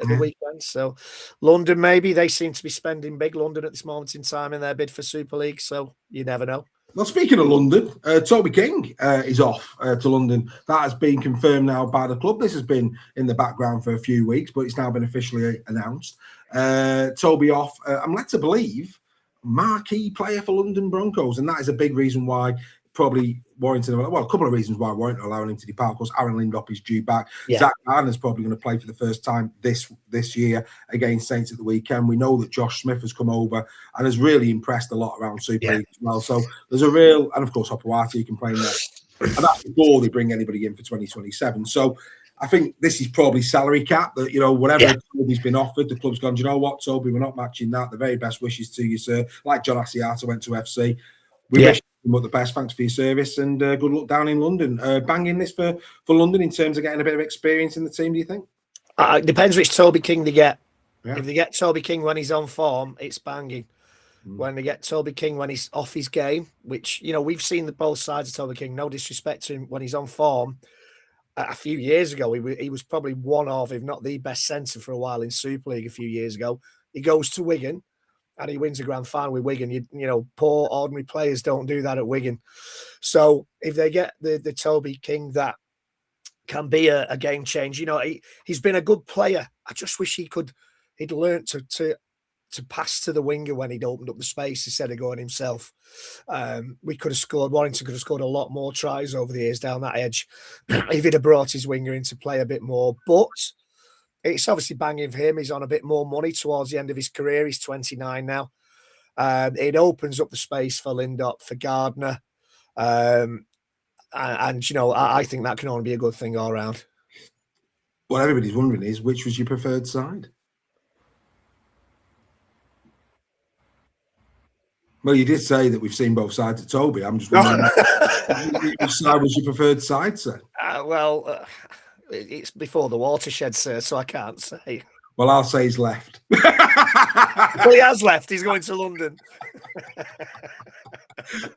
the weekend. So London, maybe. They seem to be spending big, London, at this moment in time in their bid for Super League. So you never know. Well, speaking of London, Toby King is off to London. That has been confirmed now by the club. This has been in the background for a few weeks, but it's now been officially announced. Toby off. I'm led to believe marquee player for London Broncos, and that is a big reason why probably Warrington. Well, a couple of reasons why Warrington are allowing him to depart. Of course, Aaron Lindop is due back. Zach Gardner's probably going to play for the first time this year against Saints at the weekend. We know that Josh Smith has come over and has really impressed a lot around Super League as well. So there's a real, and of course, Hopawati can play there. And that's before they bring anybody in for 2027. So I think this is probably salary cap that, whatever he's been offered, the club's gone, do you know what, Toby, we're not matching that. The very best wishes to you, sir. Like John Asiata went to FC. We wish him all the best. Thanks for your service, and good luck down in London. Banging this for London in terms of getting a bit of experience in the team, do you think? It depends which Toby King they get. If they get Toby King when he's on form, it's banging. When they get Toby King when he's off his game, which, we've seen both sides of Toby King, no disrespect to him, when he's on form. A few years ago, he was probably one of, if not the best centre for a while in Super League a few years ago. He goes to Wigan and he wins a grand final with Wigan. Poor ordinary players don't do that at Wigan. So if they get the Toby King, that can be a game change. He's been a good player. I just wish he'd learnt to pass to the winger when he'd opened up the space instead of going himself. We could have scored. Warrington could have scored a lot more tries over the years down that edge if he'd have brought his winger in to play a bit more. But it's obviously banging for him. He's on a bit more money towards the end of his career. He's 29 now. It opens up the space for Lindop, for Gardner. I think that can only be a good thing all round. What everybody's wondering is, which was your preferred side? Well, you did say that we've seen both sides of Toby. I'm just wondering which side was your preferred side, sir? It's before the watershed, sir, so I can't say. Well, I'll say he's left. Well, he has left. He's going to London.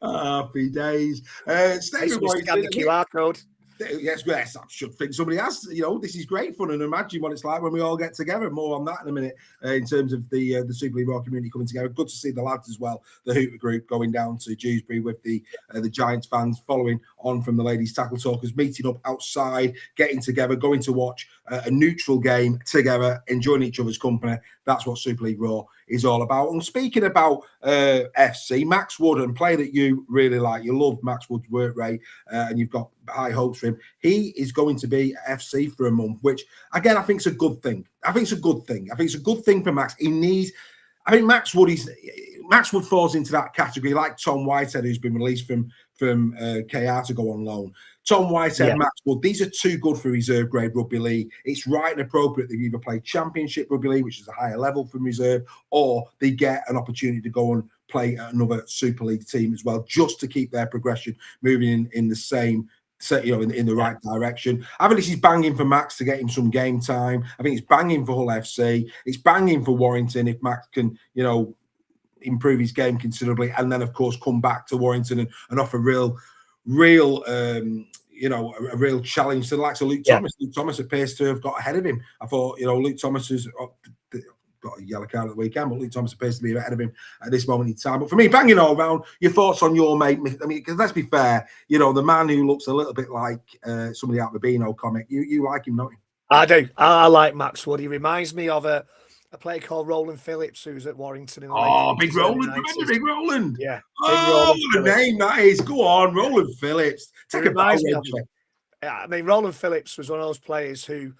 Happy days. Scan the QR code. Yes, I should think somebody has. This is great fun, and imagine what it's like when we all get together. More on that in a minute in terms of the Super League Raw community coming together. Good to see the lads as well, the Hooper group going down to Dewsbury with the Giants fans, following on from the ladies tackle talkers, meeting up outside, getting together, going to watch a neutral game together, enjoying each other's company. That's what Super League Raw is all about. And speaking about FC, Max Wood, and player that you really like, you love Max Wood's work rate, and you've got high hopes for him. He is going to be at FC for a month, which again I think is a good thing. I think it's a good thing for Max. Max Wood falls into that category, like Tom Whitehead, who's been released from KR to go on loan. Tom Whitehead, Max Wood, these are too good for reserve grade rugby league. It's right and appropriate they either play Championship rugby league, which is a higher level from reserve, or they get an opportunity to go and play at another Super League team as well, just to keep their progression moving in the same, in the right direction. I think this is banging for Max to get him some game time. I think it's banging for Hull FC. It's banging for Warrington if Max can, improve his game considerably, and then of course come back to Warrington and offer real a real challenge to the likes of Luke Thomas. Luke Thomas appears to have got ahead of him. I thought, Luke Thomas has got a yellow card at the weekend, but Luke Thomas appears to be ahead of him at this moment in time. But for me, banging all around, your thoughts on your mate? I mean, because let's be fair, the man who looks a little bit like somebody out of the Beano comic, you like him, don't you? I do. I like Max Wood. He reminds me of a player called Roland Phillips, who was at Warrington in the late Big Roland. Remember Big Roland? Yeah. What a name that is. Go on, Roland Phillips. Take a bow, I mean, Roland Phillips was one of those players who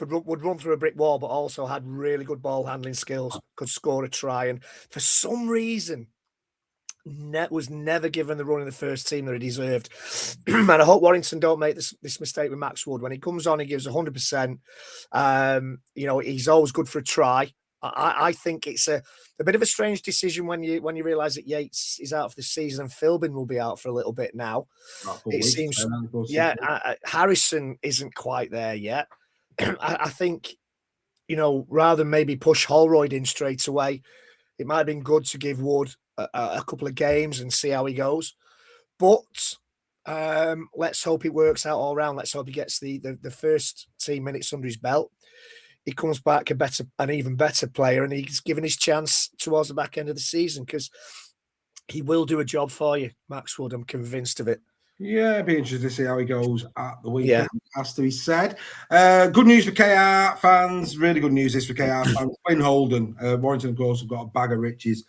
would run through a brick wall, but also had really good ball handling skills, could score a try. And for some reason, was never given the run in the first team that he deserved. And I hope Warrington don't make this mistake with Max Wood. When he comes on, he gives 100%. He's always good for a try. I think it's a bit of a strange decision when you realise that Yates is out for the season and Philbin will be out for a little bit now. It seems, Harrison isn't quite there yet. I think, rather than maybe push Holroyd in straight away, it might have been good to give Wood a couple of games and see how he goes. But let's hope it works out all round. Let's hope he gets the first team minutes under his belt. He comes back an even better player, and he's given his chance towards the back end of the season, because he will do a job for you, Max Wood. I'm convinced of it. Yeah, it'd be interesting to see how he goes at the weekend, has to be said. Good news for KR fans. Really good news this for KR fans. Flynn Holden, Warrington, of course, have got a bag of riches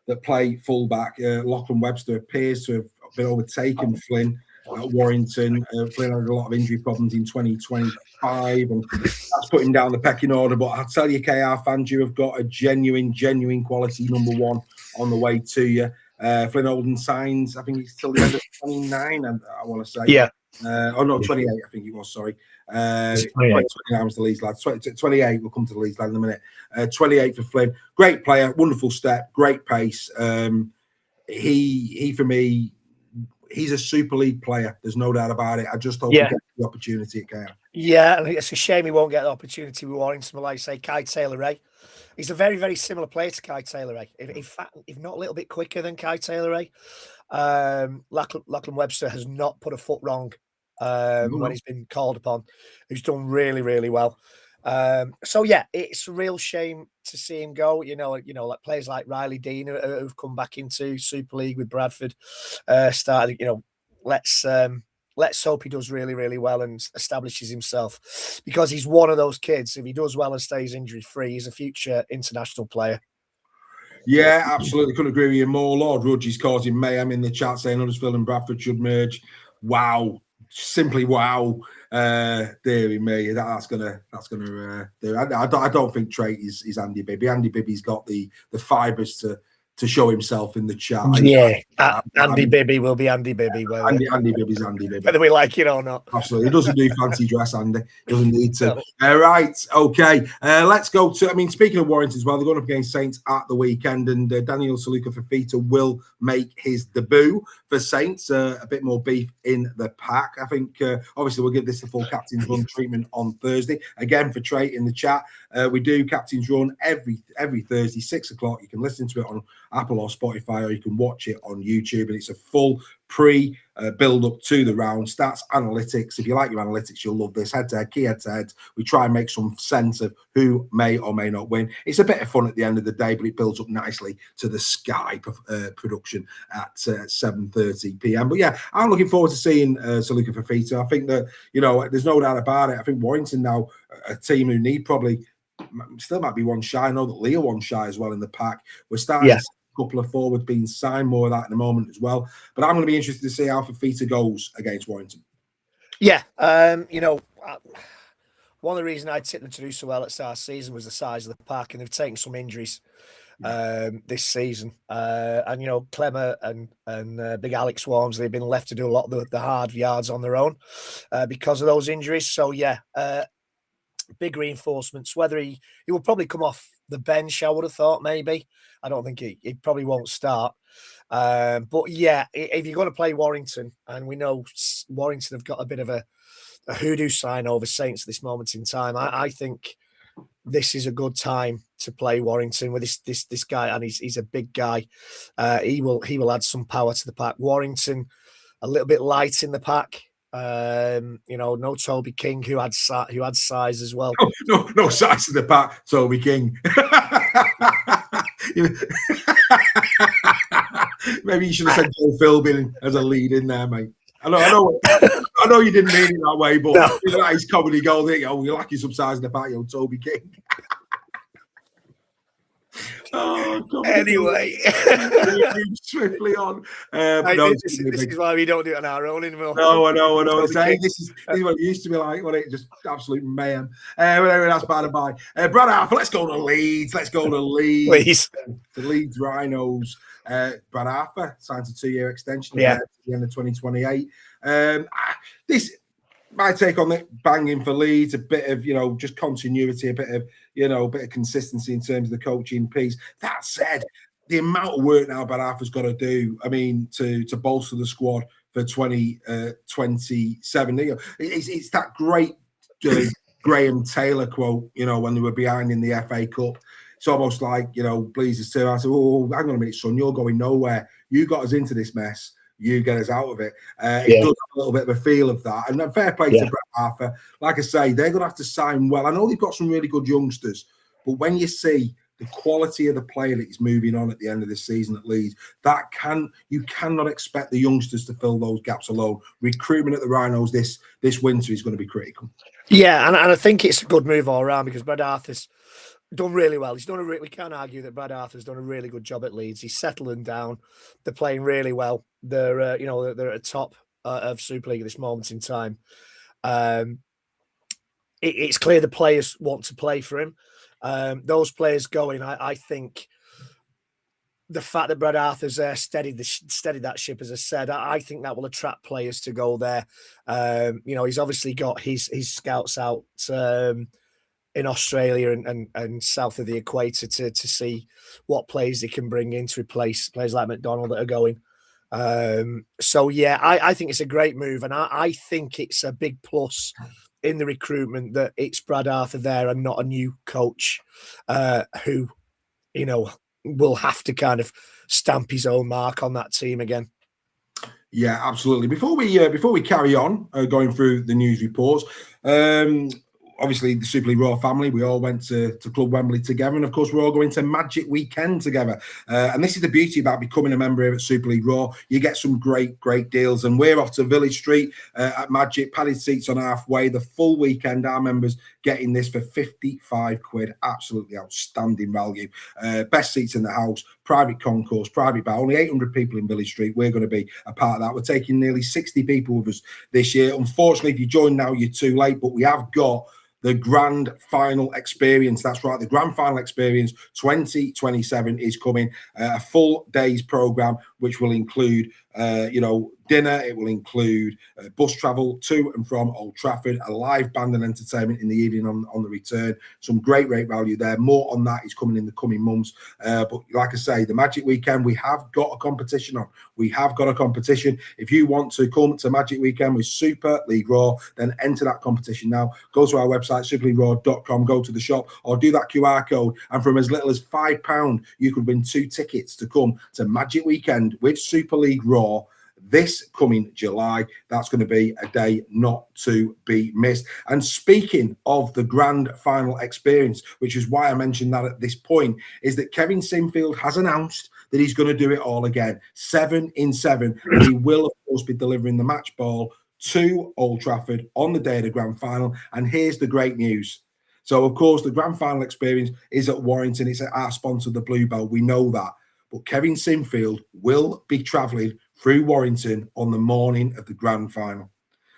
that play fullback. Lachlan Webster appears to have been overtaken Flynn at Warrington. Flynn had a lot of injury problems in 2025, and that's put him down the pecking order. But I'll tell you, KR fans, you have got a genuine quality number one on the way to you. Flynn Holden signs, I think he's still the end of 29, I want to say. Yeah. 28, I think it was, sorry. 29 was the Leeds lad. 28, we'll come to the Leeds lad in a minute. 28 for Flynn. Great player, wonderful step, great pace. He for me, he's a Super League player. There's no doubt about it. I just hope he gets the opportunity at KR. Yeah, and it's a shame he won't get the opportunity with Warrington. Like I say, Kai Taylor-Ray. He's a very, very similar player to Kai Taylor-Ray. If not a little bit quicker than Kai Taylor-Ray. Lachlan Webster has not put a foot wrong when he's been called upon. He's done really, really well. It's a real shame to see him go. Like players like Riley Dean who've come back into Super League with Bradford. Let's hope he does really, really well and establishes himself, because he's one of those kids. If he does well and stays injury free, he's a future international player. Yeah, absolutely. Couldn't agree with you more. Lord Rudge is causing mayhem in the chat, saying Huddersfield and Bradford should merge. Wow. Simply wow. Deary me. That's gonna do. I don't think Trait is Andy Bibby. Andy Bibby's got the fibres to show himself in the chat. Andy Bibby will be Andy Bibby. Andy Bibby's Andy Bibby. Whether we like it or not. Absolutely. He doesn't do fancy dress, Andy. Doesn't need to. Right. Okay. Let's go to, speaking of Warrington as well, they're going up against Saints at the weekend, and Daniel Saluka Fafita will make his debut for Saints. A bit more beef in the pack. I think, obviously, we'll give this the full Captain's Run treatment on Thursday. Again, for Trait in the chat, we do Captain's Run every Thursday, 6 o'clock. You can listen to it on Apple or Spotify, or you can watch it on YouTube, and it's a full build up to the round, stats, analytics. If you like your analytics, you'll love this. Head to head, key head to head. We try and make some sense of who may or may not win. It's a bit of fun at the end of the day, but it builds up nicely to the Sky production at 7:30 p.m. But yeah, I'm looking forward to seeing Saluka Fafita. I think that, there's no doubt about it. I think Warrington now, a team who need probably still might be one shy. I know that Leah one shy as well in the pack. We're starting to see a couple of forwards being signed, more of that in a moment as well. But I'm going to be interested to see how Fafita goes against Warrington. Yeah, one of the reasons I tipped them to do so well at start of the season was the size of the pack, and they've taken some injuries this season. And Clemmer and Big Alex Worms, they've been left to do a lot of the hard yards on their own because of those injuries. So big reinforcements. Whether he will probably come off the bench, I would have thought maybe. I don't think he probably won't start. But yeah, if you're going to play Warrington, and we know Warrington have got a bit of a hoodoo sign over Saints at this moment in time, I think this is a good time to play Warrington with this guy, and he's a big guy. He will add some power to the pack. Warrington a little bit light in the pack. No Toby King, who had size as well. No size in the pack, Toby King. Maybe you should have said Joe Philbin as a lead in there, mate. I know you didn't mean it that way, but No. that is comedy gold. We like you some size in the pack, Toby King. Anyway, swiftly on. This is why we don't do it on our own anymore. No, I know. This is what it used to be like. When it just absolute mayhem. Anyway, that's by the by. Brad Arthur, let's go to Leeds. Please. The Leeds Rhinos. Brad Arthur signs a 2-year extension at the end of 2028. My take on it, banging for Leeds, a bit of just continuity, a bit of consistency in terms of the coaching piece. That said, the amount of work now Brad Arthur's got to do, to bolster the squad for 2027. It's that great Graham Taylor quote, when they were behind in the FA Cup. It's almost like, Bleezers too. I said, oh, hang on a minute, son, you're going nowhere. You got us into this mess. You get us out of it. It does have a little bit of a feel of that. And then fair play to Brad Arthur. Like I say, they're going to have to sign well. I know they've got some really good youngsters, but when you see the quality of the player that is moving on at the end of this season at Leeds, you cannot expect the youngsters to fill those gaps alone. Recruitment at the Rhinos this winter is going to be critical. Yeah, and I think it's a good move all around because Brad Arthur's done really well. We can't argue that Brad Arthur's done a really good job at Leeds. He's settling them down. They're playing really well. They're at the top of Super League at this moment in time. It's clear the players want to play for him. Those players going, I think the fact that Brad Arthur's steadied that ship, as I said, I think that will attract players to go there. He's obviously got his scouts out in Australia and south of the equator to see what players they can bring in to replace players like McDonald that are going. I think it's a great move, and I think it's a big plus in the recruitment that it's Brad Arthur there and not a new coach who, will have to kind of stamp his own mark on that team again. Yeah, absolutely. Before we carry on going through the news reports, obviously the Super League Raw family, we all went to Club Wembley together, and of course we're all going to Magic Weekend together. And this is the beauty about becoming a member here at Super League Raw. You get some great deals, and we're off to Village Street at Magic, padded seats on halfway. The full weekend, our members getting this for 55 quid. Absolutely outstanding value. Best seats in the house, private concourse, private bar. Only 800 people in Village Street. We're going to be a part of that. We're taking nearly 60 people with us this year. Unfortunately, if you join now, you're too late, but we have got the grand final experience. That's right, the grand final experience 2027 is coming. A full day's program, which will include, dinner. It will include bus travel to and from Old Trafford, a live band and entertainment in the evening on the return. Some great value there. More on that is coming in the coming months. But like I say, the Magic Weekend, we have got a competition on. If you want to come to Magic Weekend with Super League Raw, then enter that competition now. Go to our website, superleagueraw.com, go to the shop, or do that QR code. And from as little as £5, you could win 2 tickets to come to Magic Weekend with Super League Raw this coming July. That's going to be a day not to be missed. And speaking of the grand final experience, which is why I mentioned that at this point, is that Kevin Sinfield has announced that he's going to do it all again. 7 in 7. And he will, of course, be delivering the match ball to Old Trafford on the day of the grand final. And here's the great news. So, of course, the grand final experience is at Warrington. It's at our sponsor, the Bluebell. We know that. But Kevin Sinfield will be travelling through Warrington on the morning of the grand final.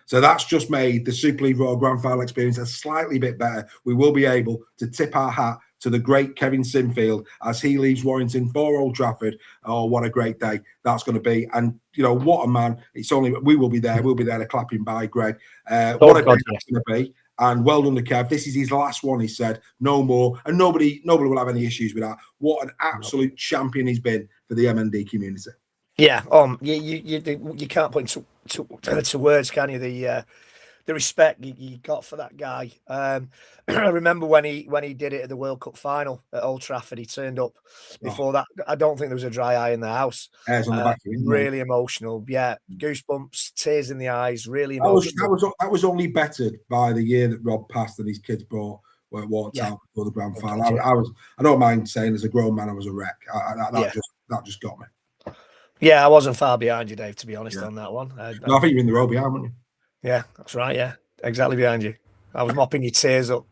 So that's just made the Super League Raw grand final experience a slightly bit better. We will be able to tip our hat to the great Kevin Sinfield as he leaves Warrington for Old Trafford. Oh, what a great day that's going to be. And, what a man. We will be there. We'll be there to clap him by, Greg. What a day that's going to be. And well done to Kev. This is his last one, he said. No more. And nobody will have any issues with that. What an absolute champion he's been for the MND community. Yeah. You can't put into words, can you? the respect you got for that guy. I remember when he did it at the World Cup final at Old Trafford. He turned up before that. I don't think there was a dry eye in the house. Hairs on the back of him, really emotional. Yeah, goosebumps, tears in the eyes. Really emotional. That was only bettered by the year that Rob passed and his kids walked out before the grand final. I don't mind saying, as a grown man, I was a wreck. That just got me. Yeah, I wasn't far behind you, Dave, to be honest, on that one. No, I think you're in the row behind, weren't you? Yeah, that's right. Yeah, exactly behind you. I was mopping your tears up.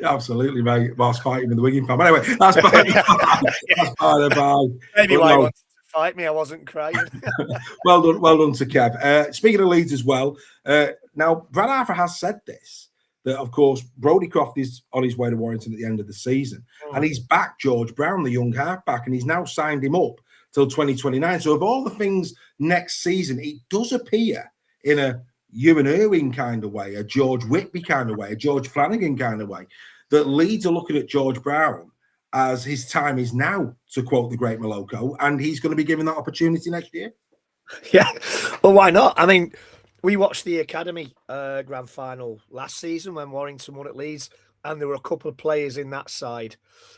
Absolutely, mate. Whilst fighting with the Wigan fan. But anyway, that's by the by. Maybe why he wanted to fight me, I wasn't crying. Well done to Kev. Speaking of Leeds as well, now Brad Arthur has said this, that of course Brodie Croft is on his way to Warrington at the end of the season, and he's backed George Brown, the young halfback, and he's now signed him up till 2029. So of all the things next season, it does appear in a Ewan Irwin kind of way, a George Whitby kind of way, a George Flanagan kind of way, that Leeds are looking at George Brown as his time is now, to quote the great Moloko, and he's going to be given that opportunity next year. Yeah, well, why not? I mean, we watched the Academy grand final last season when Warrington won at Leeds, and there were a couple of players in that side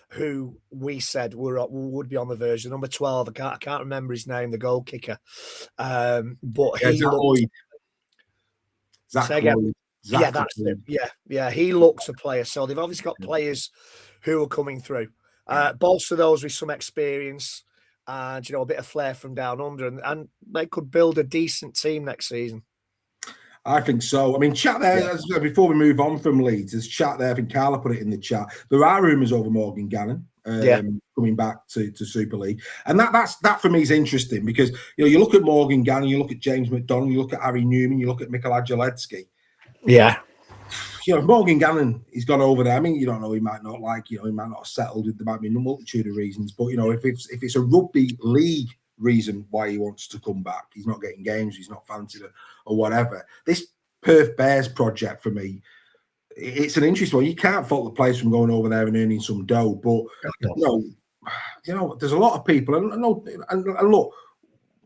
who we said would be on the verge. Number 12, I can't remember his name, the goal kicker, but he looked. Zach Lloyd. Yeah, that's it. Yeah, he looks a player. So they've obviously got players who are coming through. Bolster those with some experience and a bit of flair from down under, and they could build a decent team next season. I think so. I mean, chat there, before we move on from Leeds, there's chat there. I think Carla put it in the chat. There are rumours over Morgan Gannon coming back to Super League. And that for me is interesting because, you look at Morgan Gannon, you look at James McDonald, you look at Harry Newman, you look at Mikołaj Jalecki. Yeah. Morgan Gannon, he's gone over there. I mean, you don't know, he might not like, he might not have settled. There might be a multitude of reasons. But, if it's a rugby league reason why he wants to come back, he's not getting games, he's not fancied or whatever. This Perth Bears project for me, it's an interesting one. You can't fault the players from going over there and earning some dough, but there's a lot of people, and look,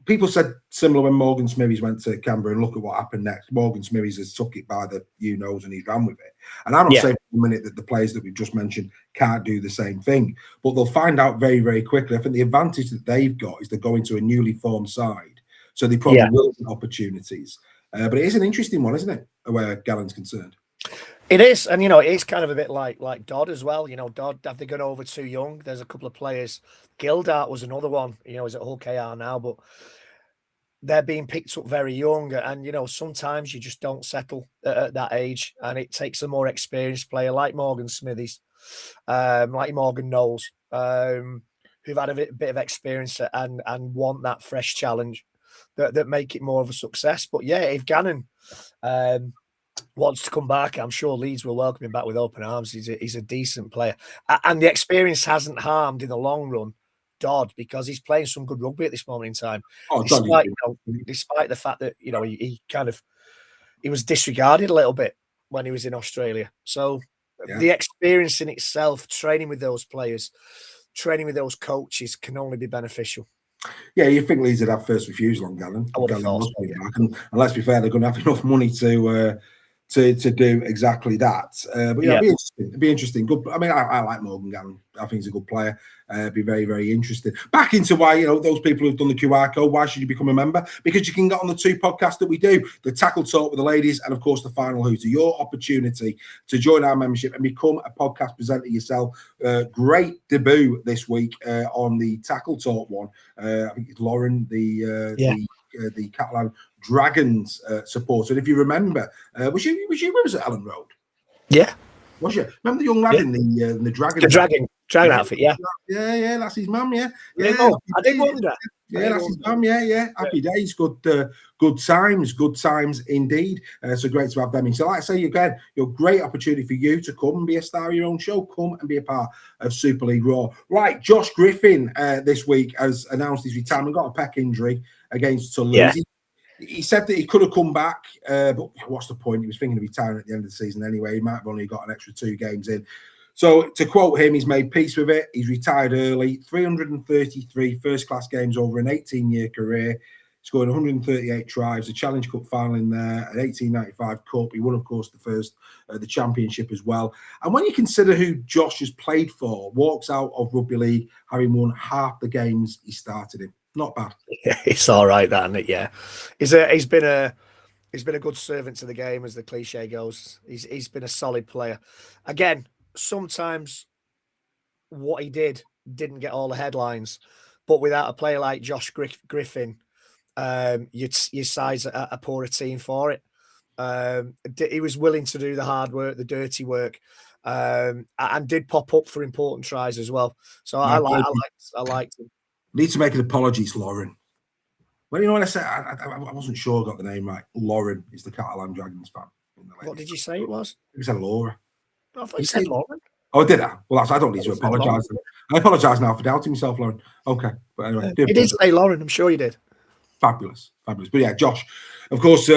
people said similar when Morgan Smithies went to Canberra, and look at what happened next. Morgan Smithies has took it by the and he's ran with it. And I'm not saying for a minute that the players that we've just mentioned can't do the same thing, but they'll find out very, very quickly. I think the advantage that they've got is they're going to a newly formed side, so they probably will get opportunities. But it is an interesting one, isn't it, where Gallon's concerned? It is, and it's kind of a bit like Dodd as well. Dodd, have they gone over too young? There's a couple of players. Gildart was another one. He's at Hull KR now, but they're being picked up very young. And sometimes you just don't settle at that age, and it takes a more experienced player like Morgan Smithies, like Morgan Knowles, who've had a bit of experience and want that fresh challenge that make it more of a success. But yeah, if Gannon wants to come back, I'm sure Leeds will welcome him back with open arms. He's a decent player, and the experience hasn't harmed in the long run Dodd, because he's playing some good rugby at this moment in time. Despite the fact that he was disregarded a little bit when he was in Australia. So the experience in itself, training with those players, training with those coaches, can only be beneficial. Yeah, you think Leeds would have first refusal on Gallon? I would have thought so, and let's be fair, they're going to have enough money to do exactly that. But it'd be interesting. Good. I mean, I like Morgan Gannon. I think he's a good player. Be very, very interesting. Back into why, those people who've done the QR code, why should you become a member? Because you can get on the two podcasts that we do, the Tackle Talk with the ladies, and of course the Final Hooter. Your opportunity to join our membership and become a podcast presenter yourself. Great debut this week on the Tackle Talk one. I think it's Lauren, the Catalan Dragons supporter. And if you remember, was she with us at Ellen Road? Yeah. Was you? Remember the young lad in the Dragon? The Dragon outfit, yeah. Yeah, that's his mum, yeah. I did wonder. Yeah, that's his mum, yeah. Happy days, good times indeed. So great to have them in. So like I say again, great opportunity for you to come and be a star of your own show. Come and be a part of Super League Raw. Right, Josh Griffin this week has announced his retirement, got a pec injury against Toulouse. Yeah. He said that he could have come back, but what's the point? He was thinking of retiring at the end of the season anyway. He might have only got an extra 2 games in. So to quote him, he's made peace with it. He's retired early, 333 first-class games over an 18-year career. scoring 138 tries, the Challenge Cup final in there, an 1895 Cup. He won, of course, the championship as well. And when you consider who Josh has played for, walks out of rugby league having won half the games he started in. Not bad. Yeah, it's all right, that, isn't it? Yeah, he's been a good servant to the game, as the cliche goes. He's been a solid player. Again, sometimes what he didn't get all the headlines, but without a player like Josh Griffin, you'd size a poorer team for it. He was willing to do the hard work, the dirty work, and did pop up for important tries as well. So I liked him. Need to make an apology to Lauren. Well, you know what I said? I wasn't sure I got the name right. Lauren is the Catalan Dragons fan. What did you say it was? You said Laura. I thought you said Lauren. Oh, did I? Well, I don't need to apologise. I apologise now for doubting myself, Lauren. Okay. But anyway. You did say Lauren. I'm sure you did. Fabulous. But yeah, Josh, of course,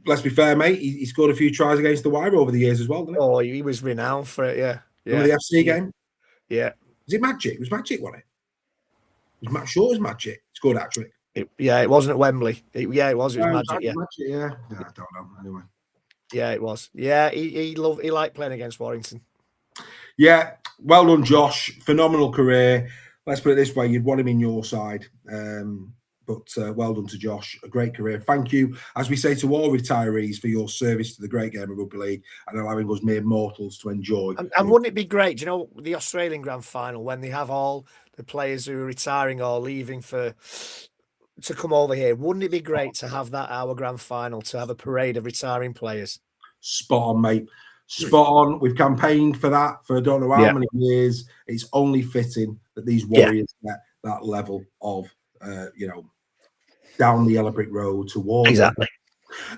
let's be fair, mate. He scored a few tries against the Wire over the years as well, didn't he? Oh, he was renowned for it, yeah. Remember the FC game? Yeah. Was it Magic? It was Magic, wasn't it? It was Magic. Scored hat trick. It wasn't at Wembley. It was. It was Magic. Yeah. Magic, yeah. I don't know. Anyway. Yeah, it was. Yeah, he liked playing against Warrington. Yeah, well done, Josh. Phenomenal career. Let's put it this way: you'd want him in your side. But well done to Josh. A great career. Thank you, as we say to all retirees, for your service to the great game of rugby league and allowing us mere mortals to enjoy. And wouldn't it be great? Do you know the Australian Grand Final, when they have all the players who are retiring or leaving to come over here? Wouldn't it be great to have that our Grand Final, to have a parade of retiring players? Spot on, mate. Spot on. We've campaigned for that for I don't know how many years. It's only fitting that these Warriors get that level of, down the yellow brick road towards exactly.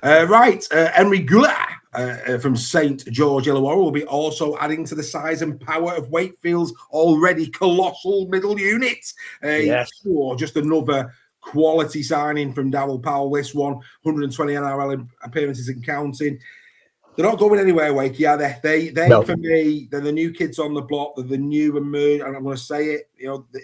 Right, Henry Goulart from St George Illawarra will be also adding to the size and power of Wakefield's already colossal middle unit. Just another quality signing from Darryl Powell. This one, 120 NRL appearances and counting. They're not going anywhere, Wakey, are they? No. For me, they're the new kids on the block. They're the new emerge, and I'm going to say it.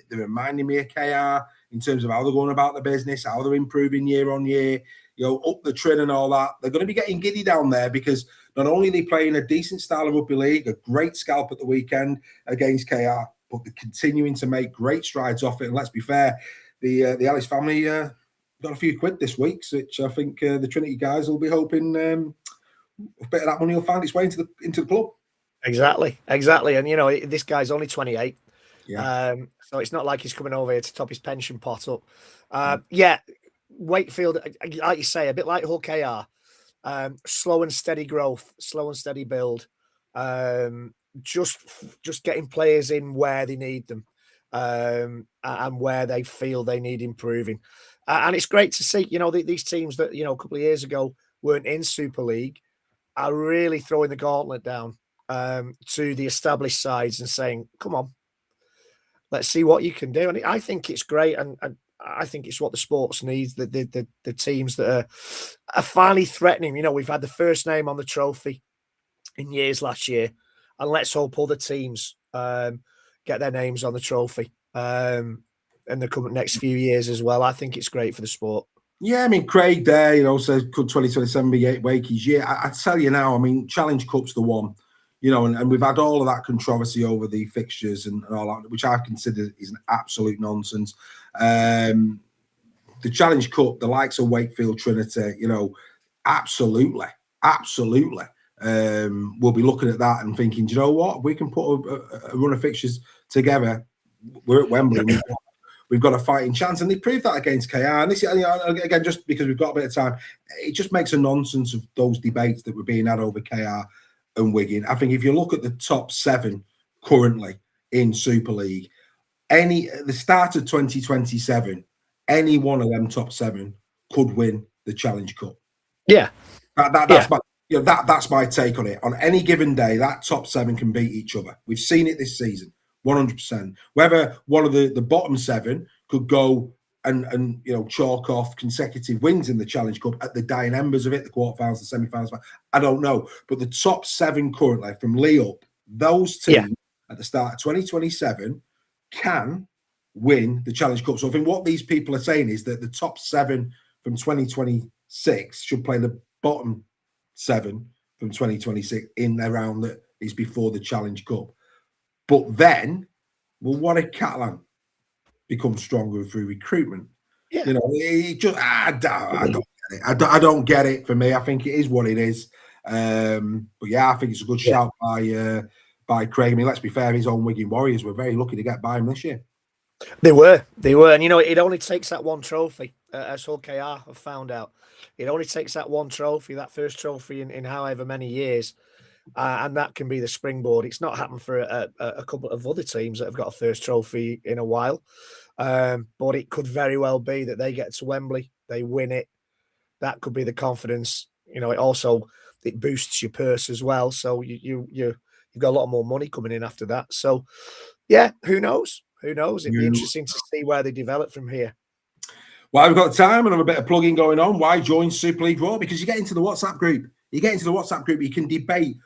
They're reminding me of KR in terms of how they're going about the business, how they're improving year on year. Up the trin and all that. They're going to be getting giddy down there because not only are they playing a decent style of rugby league, a great scalp at the weekend against KR, but they're continuing to make great strides off it. And let's be fair, the Ellis family got a few quid this week, which I think the Trinity guys will be hoping a bit of that money will find its way into the club. Exactly. And this guy's only 28. Yeah. So it's not like he's coming over here to top his pension pot up. Wakefield, like you say, a bit like Hull KR, slow and steady growth, slow and steady build. Just getting players in where they need them, and where they feel they need improving. And it's great to see, these teams that, a couple of years ago weren't in Super League are really throwing the gauntlet down to the established sides and saying, come on, let's see what you can do. And I think it's great. And I think it's what the sports needs, the teams that are finally threatening. We've had the first name on the trophy in years last year, and let's hope other teams get their names on the trophy in the coming next few years as well. I think it's great for the sport. Yeah, Craig there, says could 2027 be Wakey's year? I tell you now, Challenge Cup's the one, and we've had all of that controversy over the fixtures and all that, which I consider is an absolute nonsense. The Challenge Cup, the likes of Wakefield, Trinity, absolutely. We'll be looking at that and thinking, do you know what? If we can put a run of fixtures together, we're at Wembley. We've got a fighting chance, and they proved that against KR. And this, again, just because we've got a bit of time, it just makes a nonsense of those debates that were being had over KR and Wigan. I think if you look at the top 7 currently in Super League, the start of 2027, any one of them top 7 could win the Challenge Cup. Yeah, that's my take on it. On any given day, that top 7 can beat each other. We've seen it this season. 100%. Whether one of the bottom 7 could go and chalk off consecutive wins in the Challenge Cup at the dying embers of it, the quarterfinals, the semi-finals, I don't know. But the top 7 currently, from Lee up, those teams at the start of 2027 can win the Challenge Cup. So I think what these people are saying is that the top 7 from 2026 should play the bottom 7 from 2026 in the round that is before the Challenge Cup. But then, well, what if Catalan becomes stronger through recruitment? Yeah. You know, I don't get it. I don't get it. For me, I think it is what it is. But yeah, I think it's a good shout by Craig. I mean, let's be fair, his own Wigan Warriors were very lucky to get by him this year. They were, and you know, it only takes that one trophy, as Hull KR have found out. It only takes that one trophy, that first trophy in however many years, and that can be the springboard. It's not happened for a couple of other teams that have got a first trophy in a while, but it could very well be that they get to Wembley, they win it. That could be the confidence. You know, it boosts your purse as well. So you've got a lot more money coming in after that. So yeah, who knows? Who knows? It'd be interesting to see where they develop from here. Well, we've got time and have a bit of plugging going on. Why join Super League Raw? Because you get into the WhatsApp group. You can debate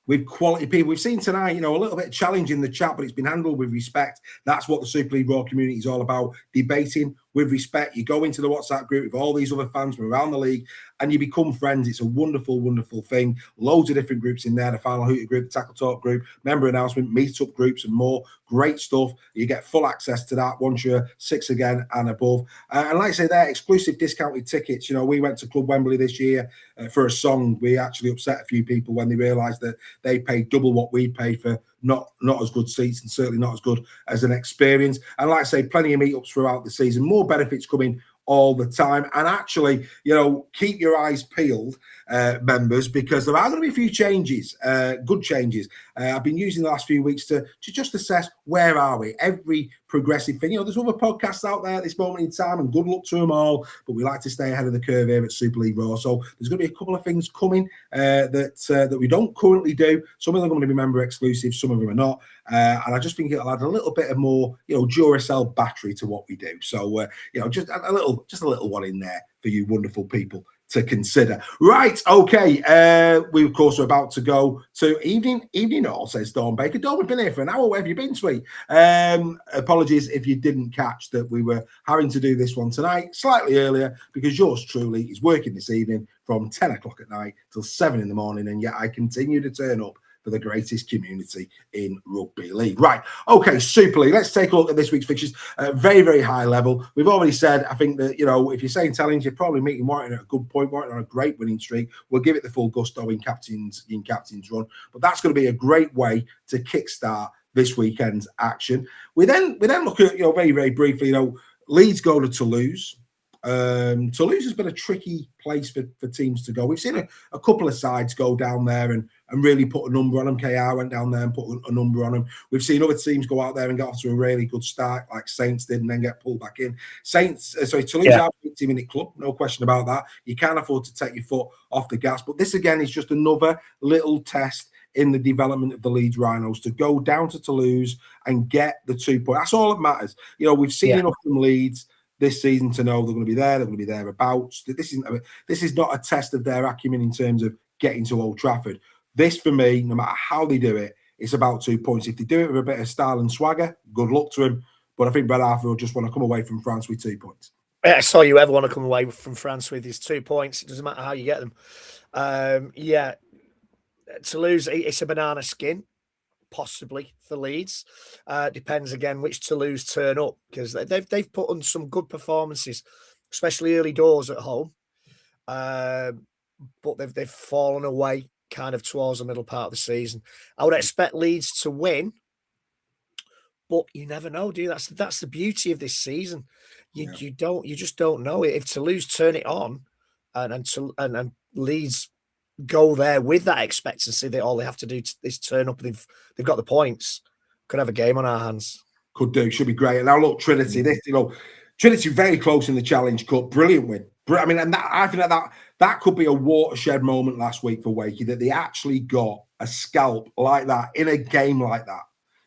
with quality people. We've seen tonight, you know, a little bit of challenge in the chat, but it's been handled with respect. That's what the Super League Raw community is all about, debating with respect. You go into the WhatsApp group with all these other fans from around the league and you become friends. It's a wonderful, wonderful thing. Loads of different groups in there. The Final Hooter group, the Tackle Talk group, member announcement, meet-up groups and more. Great stuff. You get full access to that once you're 6 again and above. And like I say, they're exclusive discounted tickets. You know, we went to Club Wembley this year for a song. We actually upset a few people when they realised that they paid double what we paid for not as good seats and certainly not as good as an experience. And like I say, plenty of meetups throughout the season, more benefits coming all the time. And actually, you know, keep your eyes peeled, members, because there are going to be a few changes, good changes. I've been using the last few weeks to just assess where are we. Every progressive thing. You know, there's other podcasts out there at this moment in time, and good luck to them all. But we like to stay ahead of the curve here at Super League Raw. So there's going to be a couple of things coming that we don't currently do. Some of them are going to be member exclusive, some of them are not. And I just think it'll add a little bit of more, you know, Duracell battery to what we do. So you know, just a little one in there for you wonderful people to consider. Right, okay. We of course are about to go to evening all, says Dawn Baker. Dawn, we've been here for an hour. Where have you been, sweet? Apologies if you didn't catch that we were having to do this one tonight slightly earlier because yours truly is working this evening from 10 o'clock at night till 7 in the morning, and yet I continue to turn up for the greatest community in rugby league. Right, okay, Super League. Let's take a look at this week's fixtures. Very, very high level. We've already said, I think that, you know, if you're saying challenge, you're probably meeting Warrington at a good point. Warrington on a great winning streak. We'll give it the full gusto in captain's run. But that's going to be a great way to kickstart this weekend's action. We then look at, you know, very, very briefly, you know, Leeds go to Toulouse. Toulouse has been a tricky place for teams to go. We've seen a couple of sides go down there and really put a number on them. KR went down there and put a number on them. We've seen other teams go out there and get off to a really good start, like Saints did, and then get pulled back in. Toulouse are a 50-minute club, no question about that. You can't afford to take your foot off the gas. But this, again, is just another little test in the development of the Leeds Rhinos to go down to Toulouse and get the 2 points. That's all that matters. You know, we've seen enough from Leeds this season to know they're going to be there. They're going to be thereabouts. This is not a test of their acumen in terms of getting to Old Trafford. This, for me, no matter how they do it, it's about 2 points. If they do it with a bit of style and swagger, good luck to him. But I think Brad Arthur will just want to come away from France with 2 points. That's all you ever want to come away from France with is 2 points. It doesn't matter how you get them. Toulouse, it's a banana skin, possibly for Leeds. Depends again which Toulouse turn up, because they've put on some good performances, especially early doors at home. But they've fallen away kind of towards the middle part of the season. I would expect Leeds to win, but you never know, do you? That's the beauty of this season. You just don't know it. If Toulouse turn it on and Leeds go there with that expectancy that all they have to do is turn up and they've got the points, could have a game on our hands. Could do. Should be great. And now look, Trinity. Trinity very close in the Challenge Cup. Brilliant win. I mean, and I think that could be a watershed moment last week for Wakey, that they actually got a scalp like that in a game like that.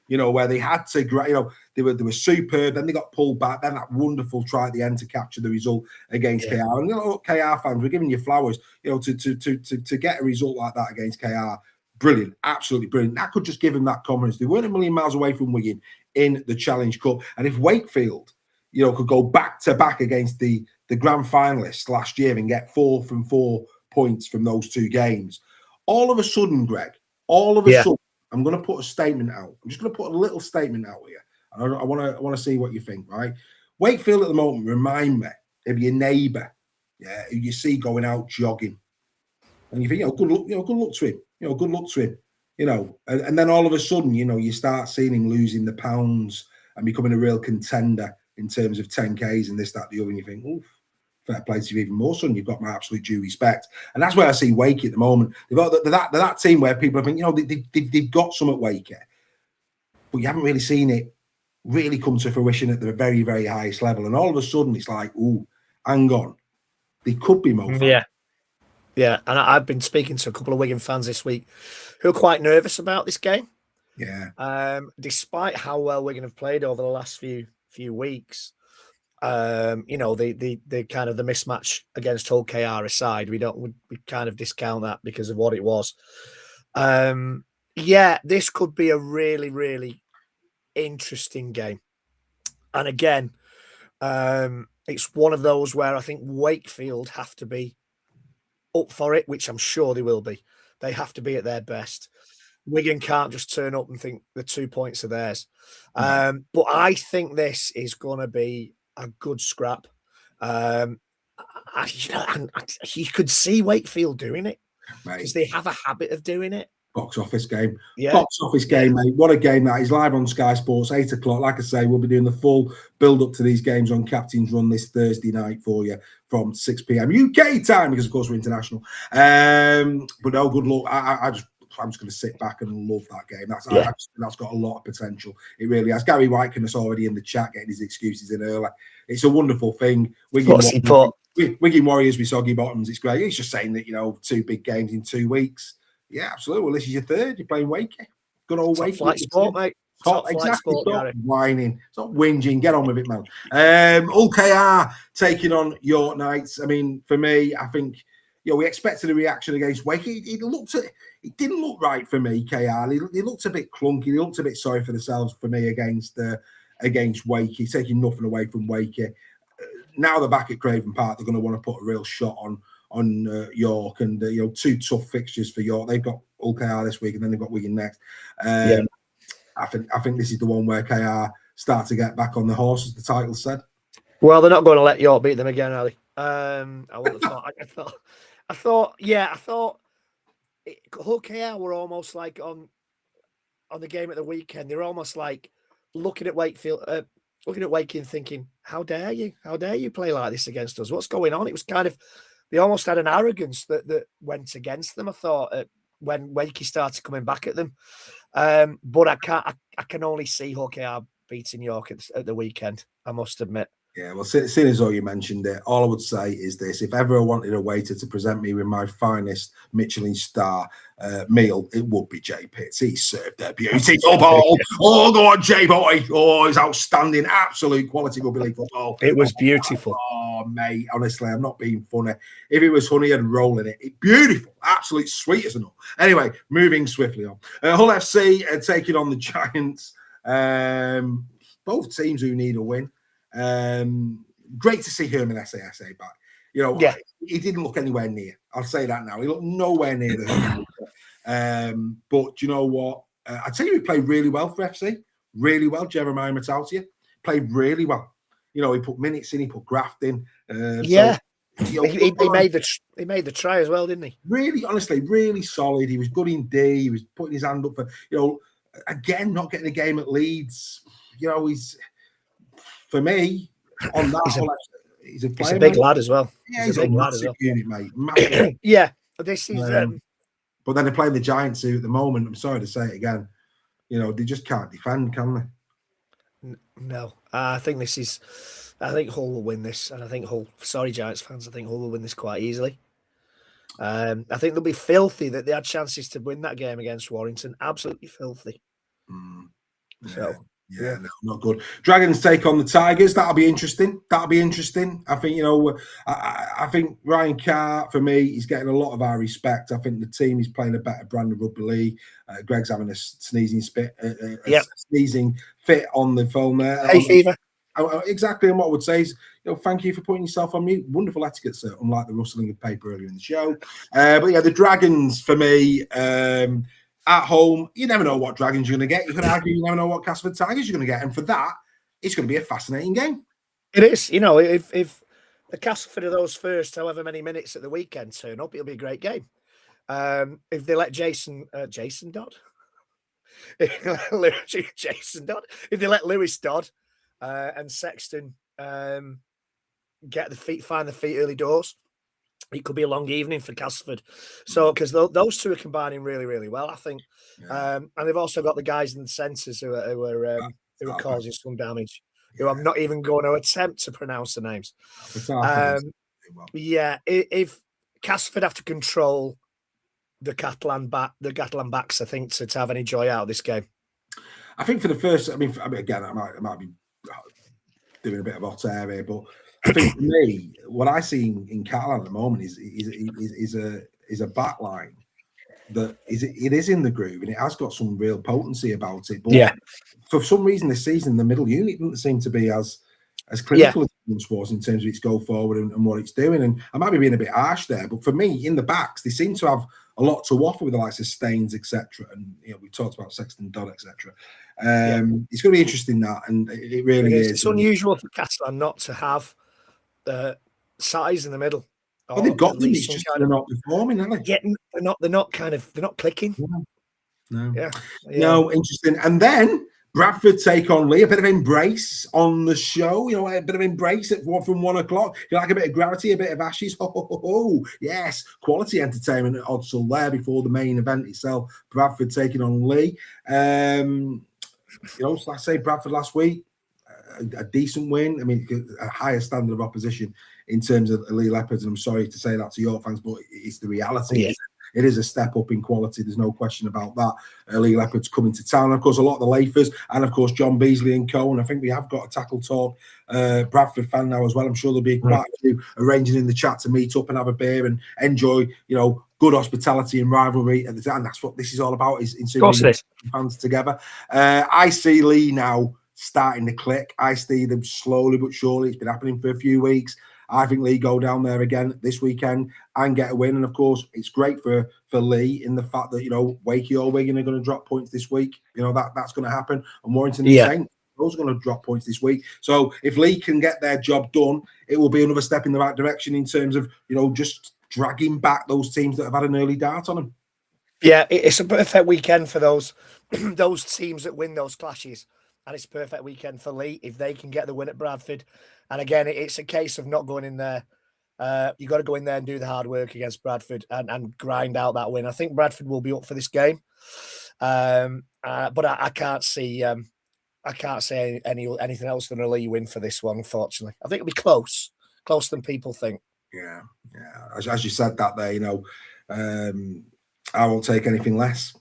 You know, where they had to, you know, they were superb. Then they got pulled back. Then that wonderful try at the end to capture the result against KR. And you know, KR fans, we're giving you flowers. You know, to get a result like that against KR, brilliant, absolutely brilliant. That could just give them that confidence. They weren't a million miles away from Wigan in the Challenge Cup. And if Wakefield, you know, could go back to back against the the grand finalists last year and get 4 from 4 points from those 2 games. All of a sudden, Greg, sudden, I'm going to put a statement out. I'm just going to put a little statement out here. I want to see what you think, right? Wakefield at the moment remind me of your neighbour, who you see going out jogging. And you think, good luck to him. Good luck to him. And then all of a sudden, you start seeing him losing the pounds and becoming a real contender in terms of 10Ks and this, that, the other. And you think, oof, fair play to you even more, son. You've got my absolute due respect. And that's where I see Wakey at the moment. They've got that team where people think, they've got some at Wakey, but you haven't really seen it really come to fruition at the very, very highest level. And all of a sudden, it's like, ooh, hang on. They could be more fun. Yeah, and I've been speaking to a couple of Wigan fans this week who are quite nervous about this game. Yeah. Despite how well Wigan have played over the last few weeks, the kind of the mismatch against Hull KR aside, we kind of discount that because of what it was. This could be a really, really interesting game. And again, it's one of those where I think Wakefield have to be up for it, which I'm sure they will be. They have to be at their best. Wigan can't just turn up and think the 2 points are theirs. But I think this is going to be a good scrap. And you could see Wakefield doing it because they have a habit of doing it. Box office game. Box office game, mate. What a game that is. Live on Sky Sports, 8 o'clock. Like I say, we'll be doing the full build-up to these games on Captain's Run this Thursday night for you from 6 p.m. UK time, because, of course, we're international. But no, good luck. I'm just going to sit back and love that game. That's got a lot of potential. It really has. Gary Whitekin already in the chat getting his excuses in early. It's a wonderful thing. Wigan Warriors with soggy bottoms. It's great. He's just saying that, 2 big games in 2 weeks. Yeah, absolutely. Well, this is your 3rd. You're playing Wakey. Good old Wakey. Flight sport, mate. Top flight sport, stop whining. Stop whinging. Get on with it, man. Hull KR taking on York Knights. I mean, for me, I think, we expected a reaction against Wakey. It didn't look right for me, KR. They looked a bit clunky. They looked a bit sorry for themselves for me against Wakey, taking nothing away from Wakey. Now they're back at Craven Park. They're going to want to put a real shot on York, and 2 tough fixtures for York. They've got Hull KR this week, and then they've got Wigan next. I think this is the one where KR start to get back on the horse, as the title said. Well, they're not going to let York beat them again, are they? I would have thought. I thought Hull KR were almost like on the game at the weekend. They were almost like looking at Wakefield, looking at Wakey and thinking, "How dare you? How dare you play like this against us? What's going on?" It was kind of, they almost had an arrogance that went against them, I thought, when Wakey started coming back at them. But I can only see Hull KR beating York at the weekend, I must admit. Yeah, well, seeing as though you mentioned it, all I would say is this: if ever I wanted a waiter to present me with my finest Michelin star meal, it would be Jay Pitts. He served their beautiful ball. Oh, go on, Jay boy. Oh, it's outstanding. Absolute quality rugby league football. It was beautiful. Oh, mate, honestly, I'm not being funny. If it was honey, I'd roll in it. Beautiful. Absolute sweet as a nut. Anyway, moving swiftly on. Hull FC taking on the Giants. Both teams who need a win. Great to see Herman SASA back. He didn't look anywhere near. I'll say that now. He looked nowhere near the but you know what? I tell you, he played really well for FC. Really well. Jeremiah Matautia played really well. He put minutes in. He put graft in. He made the try as well, didn't he? Really, honestly, really solid. He was good in D. He was putting his hand up for, again, not getting a game at Leeds. He's, for me, on that, he's a player. He's a big lad as well. Yeah, he's a massive unit, mate. Massive. Yeah, this is. But then they're playing the Giants, who at the moment, I'm sorry to say it again, they just can't defend, can they? No, I think Hull will win this, and I think Hull. Sorry, Giants fans, I think Hull will win this quite easily. I think they'll be filthy that they had chances to win that game against Warrington. Absolutely filthy. Yeah, no, not good. Dragons take on the Tigers. That'll be interesting. I think, I think Ryan Carr, for me, he's getting a lot of our respect. I think the team is playing a better brand of rugby league. Greg's having a sneezing fit on the phone there. Hay fever. Exactly, and what I would say is, thank you for putting yourself on mute. Wonderful etiquette, sir, unlike the rustling of paper earlier in the show. But yeah, the Dragons for me, at home, you never know what Dragons you're going to get. You could argue you never know what Castleford Tigers you're going to get, and for that, it's going to be a fascinating game. It is, if the Castleford of those first however many minutes at the weekend turn up, it'll be a great game. If they let Jason Dodd, Jason Dodd, if they let Lewis Dodd and Sexton find the feet early doors, it could be a long evening for Castleford. So because those two are combining really, really well, I think, and they've also got the guys in the centres who are causing some damage. Who I'm not even going to attempt to pronounce the names. If Castleford have to control the Catalan backs, I think, to have any joy out of this game. I think for the first, I mean again, I might be doing a bit of hot air here, but I think for me, what I see in Catalan at the moment is a back line that it is in the groove and it has got some real potency about it. But for some reason this season, the middle unit doesn't seem to be as critical as it once was in terms of its go forward and what it's doing. And I might be being a bit harsh there, but for me, in the backs, they seem to have a lot to offer with the likes of Staines, etc. And we talked about Sexton, Dodd, etc. It's going to be interesting that, and it really is. It's unusual for Catalan not to have size in the middle. Well, they've got them. It's just they're not performing, are they? Yeah, they're not clicking. No, interesting. And then Bradford take on Lee. A bit of embrace on the show. A bit of embrace from 1 o'clock. You like a bit of gravity, a bit of ashes. Yes, quality entertainment at Odsall there before the main event itself. Bradford taking on Lee. Like I say, Bradford last week, a decent win. I mean, a higher standard of opposition in terms of Lee Leopards. And I'm sorry to say that to York fans, but it's the reality. Yeah. It is a step up in quality. There's no question about that. Lee Leopards coming to town. And of course, a lot of the Leafers and, of course, John Beasley and co. And I think we have got a Tackle Talk Bradford fan now as well. I'm sure there'll be quite a few arranging in the chat to meet up and have a beer and enjoy, good hospitality and rivalry at the time. That's what this is all about, is inserting fans together. I see Lee now starting to click. I see them slowly but surely. It's been happening for a few weeks. I think Lee go down there again this weekend and get a win. And of course, it's great for Lee in the fact that, Wakey or Wigan are going to drop points this week. That's going to happen. And Warrington and Saint, those are going to drop points this week. So if Lee can get their job done, it will be another step in the right direction in terms of, just dragging back those teams that have had an early dart on them. Yeah, it's a perfect weekend for those teams that win those clashes. And it's a perfect weekend for Lee if they can get the win at Bradford. And again, it's a case of not going in there. You got to go in there and do the hard work against Bradford and grind out that win. I think Bradford will be up for this game, but I can't see anything else than a Lee win for this one. Unfortunately, I think it'll be closer than people think. Yeah. As you said that there, I won't take anything less.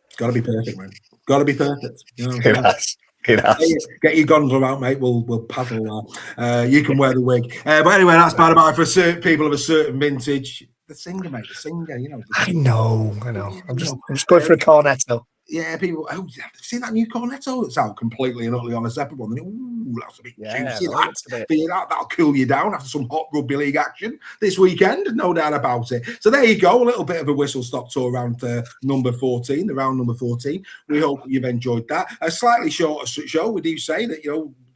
It's got to be perfect, man. Got to be perfect. Get your gondola out, mate. We'll paddle that. You can wear the wig. But anyway, that's bad about it for certain people of a certain vintage. The singer, mate. The singer, I know. I'm just going for a cornetto. Yeah, people. Oh, have you seen that new cornetto that's out completely and utterly on a separate one? Ooh, that's a bit juicy. That'll cool you down after some hot rugby league action this weekend, no doubt about it. So there you go, a little bit of a whistle stop tour around number 14, the round number 14. We hope you've enjoyed that. A slightly shorter show. We do say that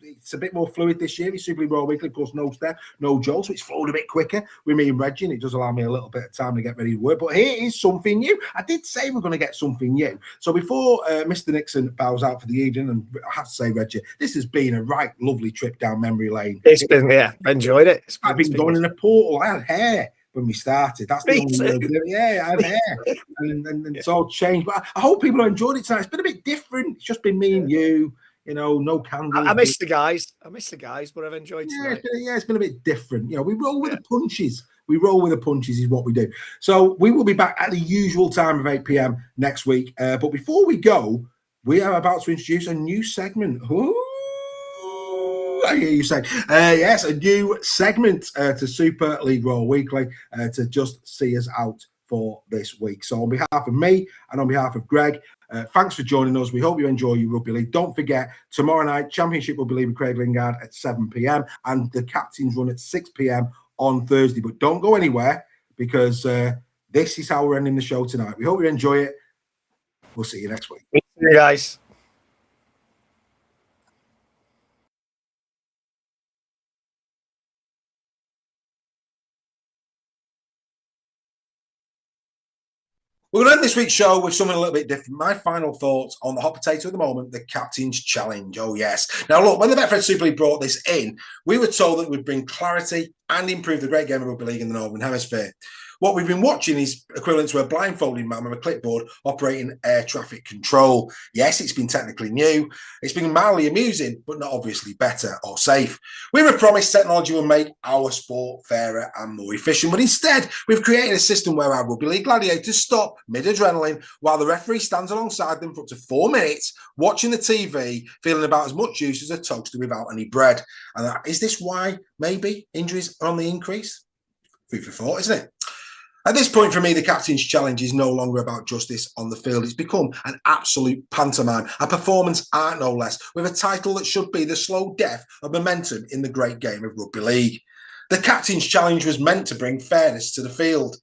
it's a bit more fluid this year. It's Super League Raw Weekly, of course, no Steph, no Joel, so it's flowed a bit quicker with me and Reggie, and it does allow me a little bit of time to get ready to work. But here is something new. I did say we're going to get something new. So before Mr. Nixon bows out for the evening, and I have to say, Reggie, this has been a right lovely trip down memory lane. It's been, enjoyed it. I've been going in a portal. I had hair when we started. That's the only way. Yeah, I had hair. and it's all changed. But I hope people have enjoyed it tonight. It's been a bit different. It's just been me and you. No candles. I miss the guys, but I've enjoyed tonight. It's been a bit different. We roll with the punches. We roll with the punches is what we do. So we will be back at the usual time of 8 p.m. next week. But before we go, we are about to introduce a new segment. Ooh, I hear you say. Yes, a new segment to Super League Raw Weekly to just see us out for this week. So on behalf of me and on behalf of Greg, thanks for joining us. We hope you enjoy your rugby league. Don't forget, tomorrow night, Championship Rugby League with Craig Lingard at 7 p.m. and the captains run at 6 p.m. on Thursday. But don't go anywhere, because this is how we're ending the show tonight. We hope you enjoy it. We'll see you next week. See you guys. We're going to end this week's show with something a little bit different. My final thoughts on the hot potato at the moment, the Captain's Challenge. Oh, yes. Now, look, when the Betfred Super League brought this in, we were told that it would bring clarity and improve the great game of rugby league in the Northern Hemisphere. What we've been watching is equivalent to a blindfolded man with a clipboard operating air traffic control. Yes, it's been technically new. It's been mildly amusing, but not obviously better or safe. We were promised technology will make our sport fairer and more efficient, but instead we've created a system where our rugby league gladiators stop mid-adrenaline while the referee stands alongside them for up to 4 minutes, watching the TV, feeling about as much use as a toaster without any bread. And is this why maybe injuries are on the increase? Food for thought, isn't it? At this point, for me, the Captain's Challenge is no longer about justice on the field. It's become an absolute pantomime, a performance art no less, with a title that should be the slow death of momentum in the great game of rugby league. The Captain's Challenge was meant to bring fairness to the field.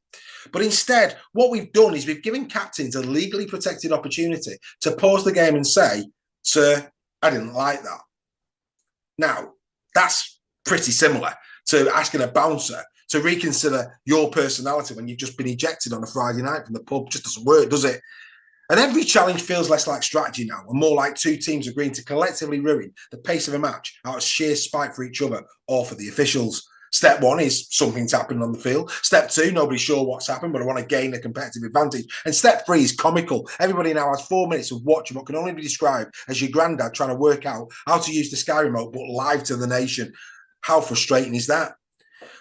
But instead, what we've done is we've given captains a legally protected opportunity to pause the game and say, "Sir, I didn't like that." Now, that's pretty similar to asking a bouncer to reconsider your personality when you've just been ejected on a Friday night from the pub. Just doesn't work, does it? And every challenge feels less like strategy now and more like two teams agreeing to collectively ruin the pace of a match out of sheer spite for each other or for the officials. Step one is something's happened on the field. Step two, nobody's sure what's happened, but I want to gain a competitive advantage. And step three is comical. Everybody now has 4 minutes of watching what can only be described as your granddad trying to work out how to use the Sky remote, but live to the nation. How frustrating is that?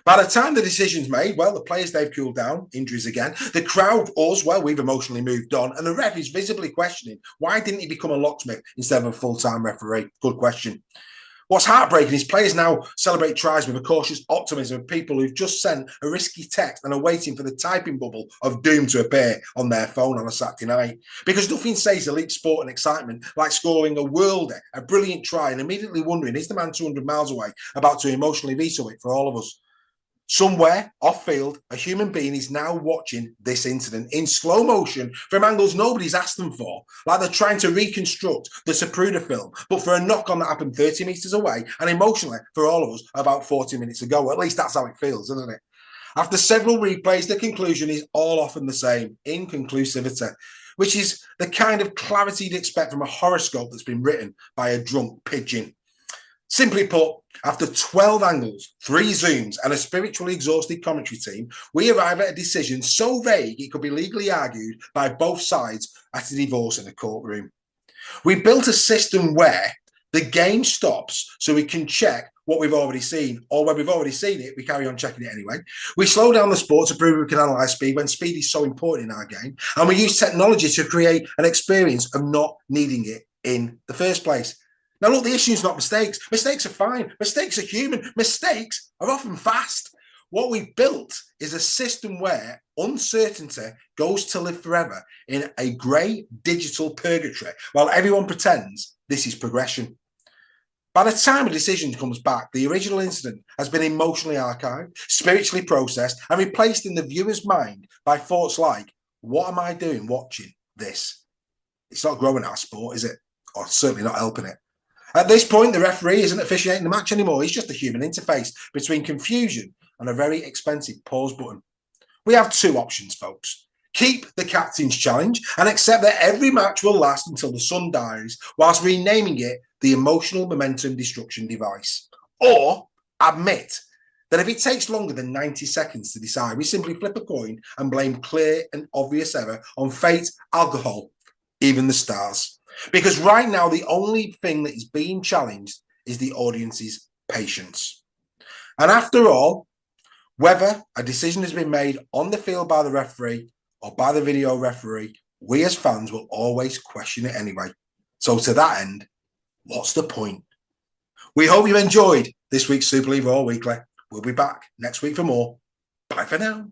By the time the decision's made, well, the players, they've cooled down, injuries again. The crowd, us, well, we've emotionally moved on. And the ref is visibly questioning, why didn't he become a locksmith instead of a full-time referee? Good question. What's heartbreaking is players now celebrate tries with a cautious optimism of people who've just sent a risky text and are waiting for the typing bubble of doom to appear on their phone on a Saturday night. Because nothing says elite sport and excitement like scoring a worlder, a brilliant try, and immediately wondering, is the man 200 miles away about to emotionally veto it for all of us? Somewhere off field, a human being is now watching this incident in slow motion from angles nobody's asked them for, like they're trying to reconstruct the Zapruder film, but for a knock-on that happened 30 metres away and emotionally for all of us about 40 minutes ago. At least that's how it feels, isn't it? After several replays, the conclusion is all often the same: inconclusivity, which is the kind of clarity you'd expect from a horoscope that's been written by a drunk pigeon. Simply put, after 12 angles, 3 zooms, and a spiritually exhausted commentary team, we arrive at a decision so vague it could be legally argued by both sides at a divorce in a courtroom. We built a system where the game stops so we can check what we've already seen, or when we've already seen it, we carry on checking it anyway. We slow down the sport to prove we can analyse speed when speed is so important in our game, and we use technology to create an experience of not needing it in the first place. Now, look, the issue is not mistakes. Mistakes are fine. Mistakes are human. Mistakes are often fast. What we built is a system where uncertainty goes to live forever in a grey digital purgatory while everyone pretends this is progression. By the time a decision comes back, the original incident has been emotionally archived, spiritually processed, and replaced in the viewer's mind by thoughts like, what am I doing watching this? It's not growing our sport, is it? Or certainly not helping it. At this point, the referee isn't officiating the match anymore. He's just a human interface between confusion and a very expensive pause button. We have 2 options, folks. Keep the Captain's Challenge and accept that every match will last until the sun dies, whilst renaming it the Emotional Momentum Destruction Device. Or admit that if it takes longer than 90 seconds to decide, we simply flip a coin and blame clear and obvious error on fate, alcohol, even the stars. Because right now, the only thing that is being challenged is the audience's patience. And after all, whether a decision has been made on the field by the referee or by the video referee, we as fans will always question it anyway. So to that end, what's the point? We hope you enjoyed this week's Super League Raw Weekly. We'll be back next week for more. Bye for now.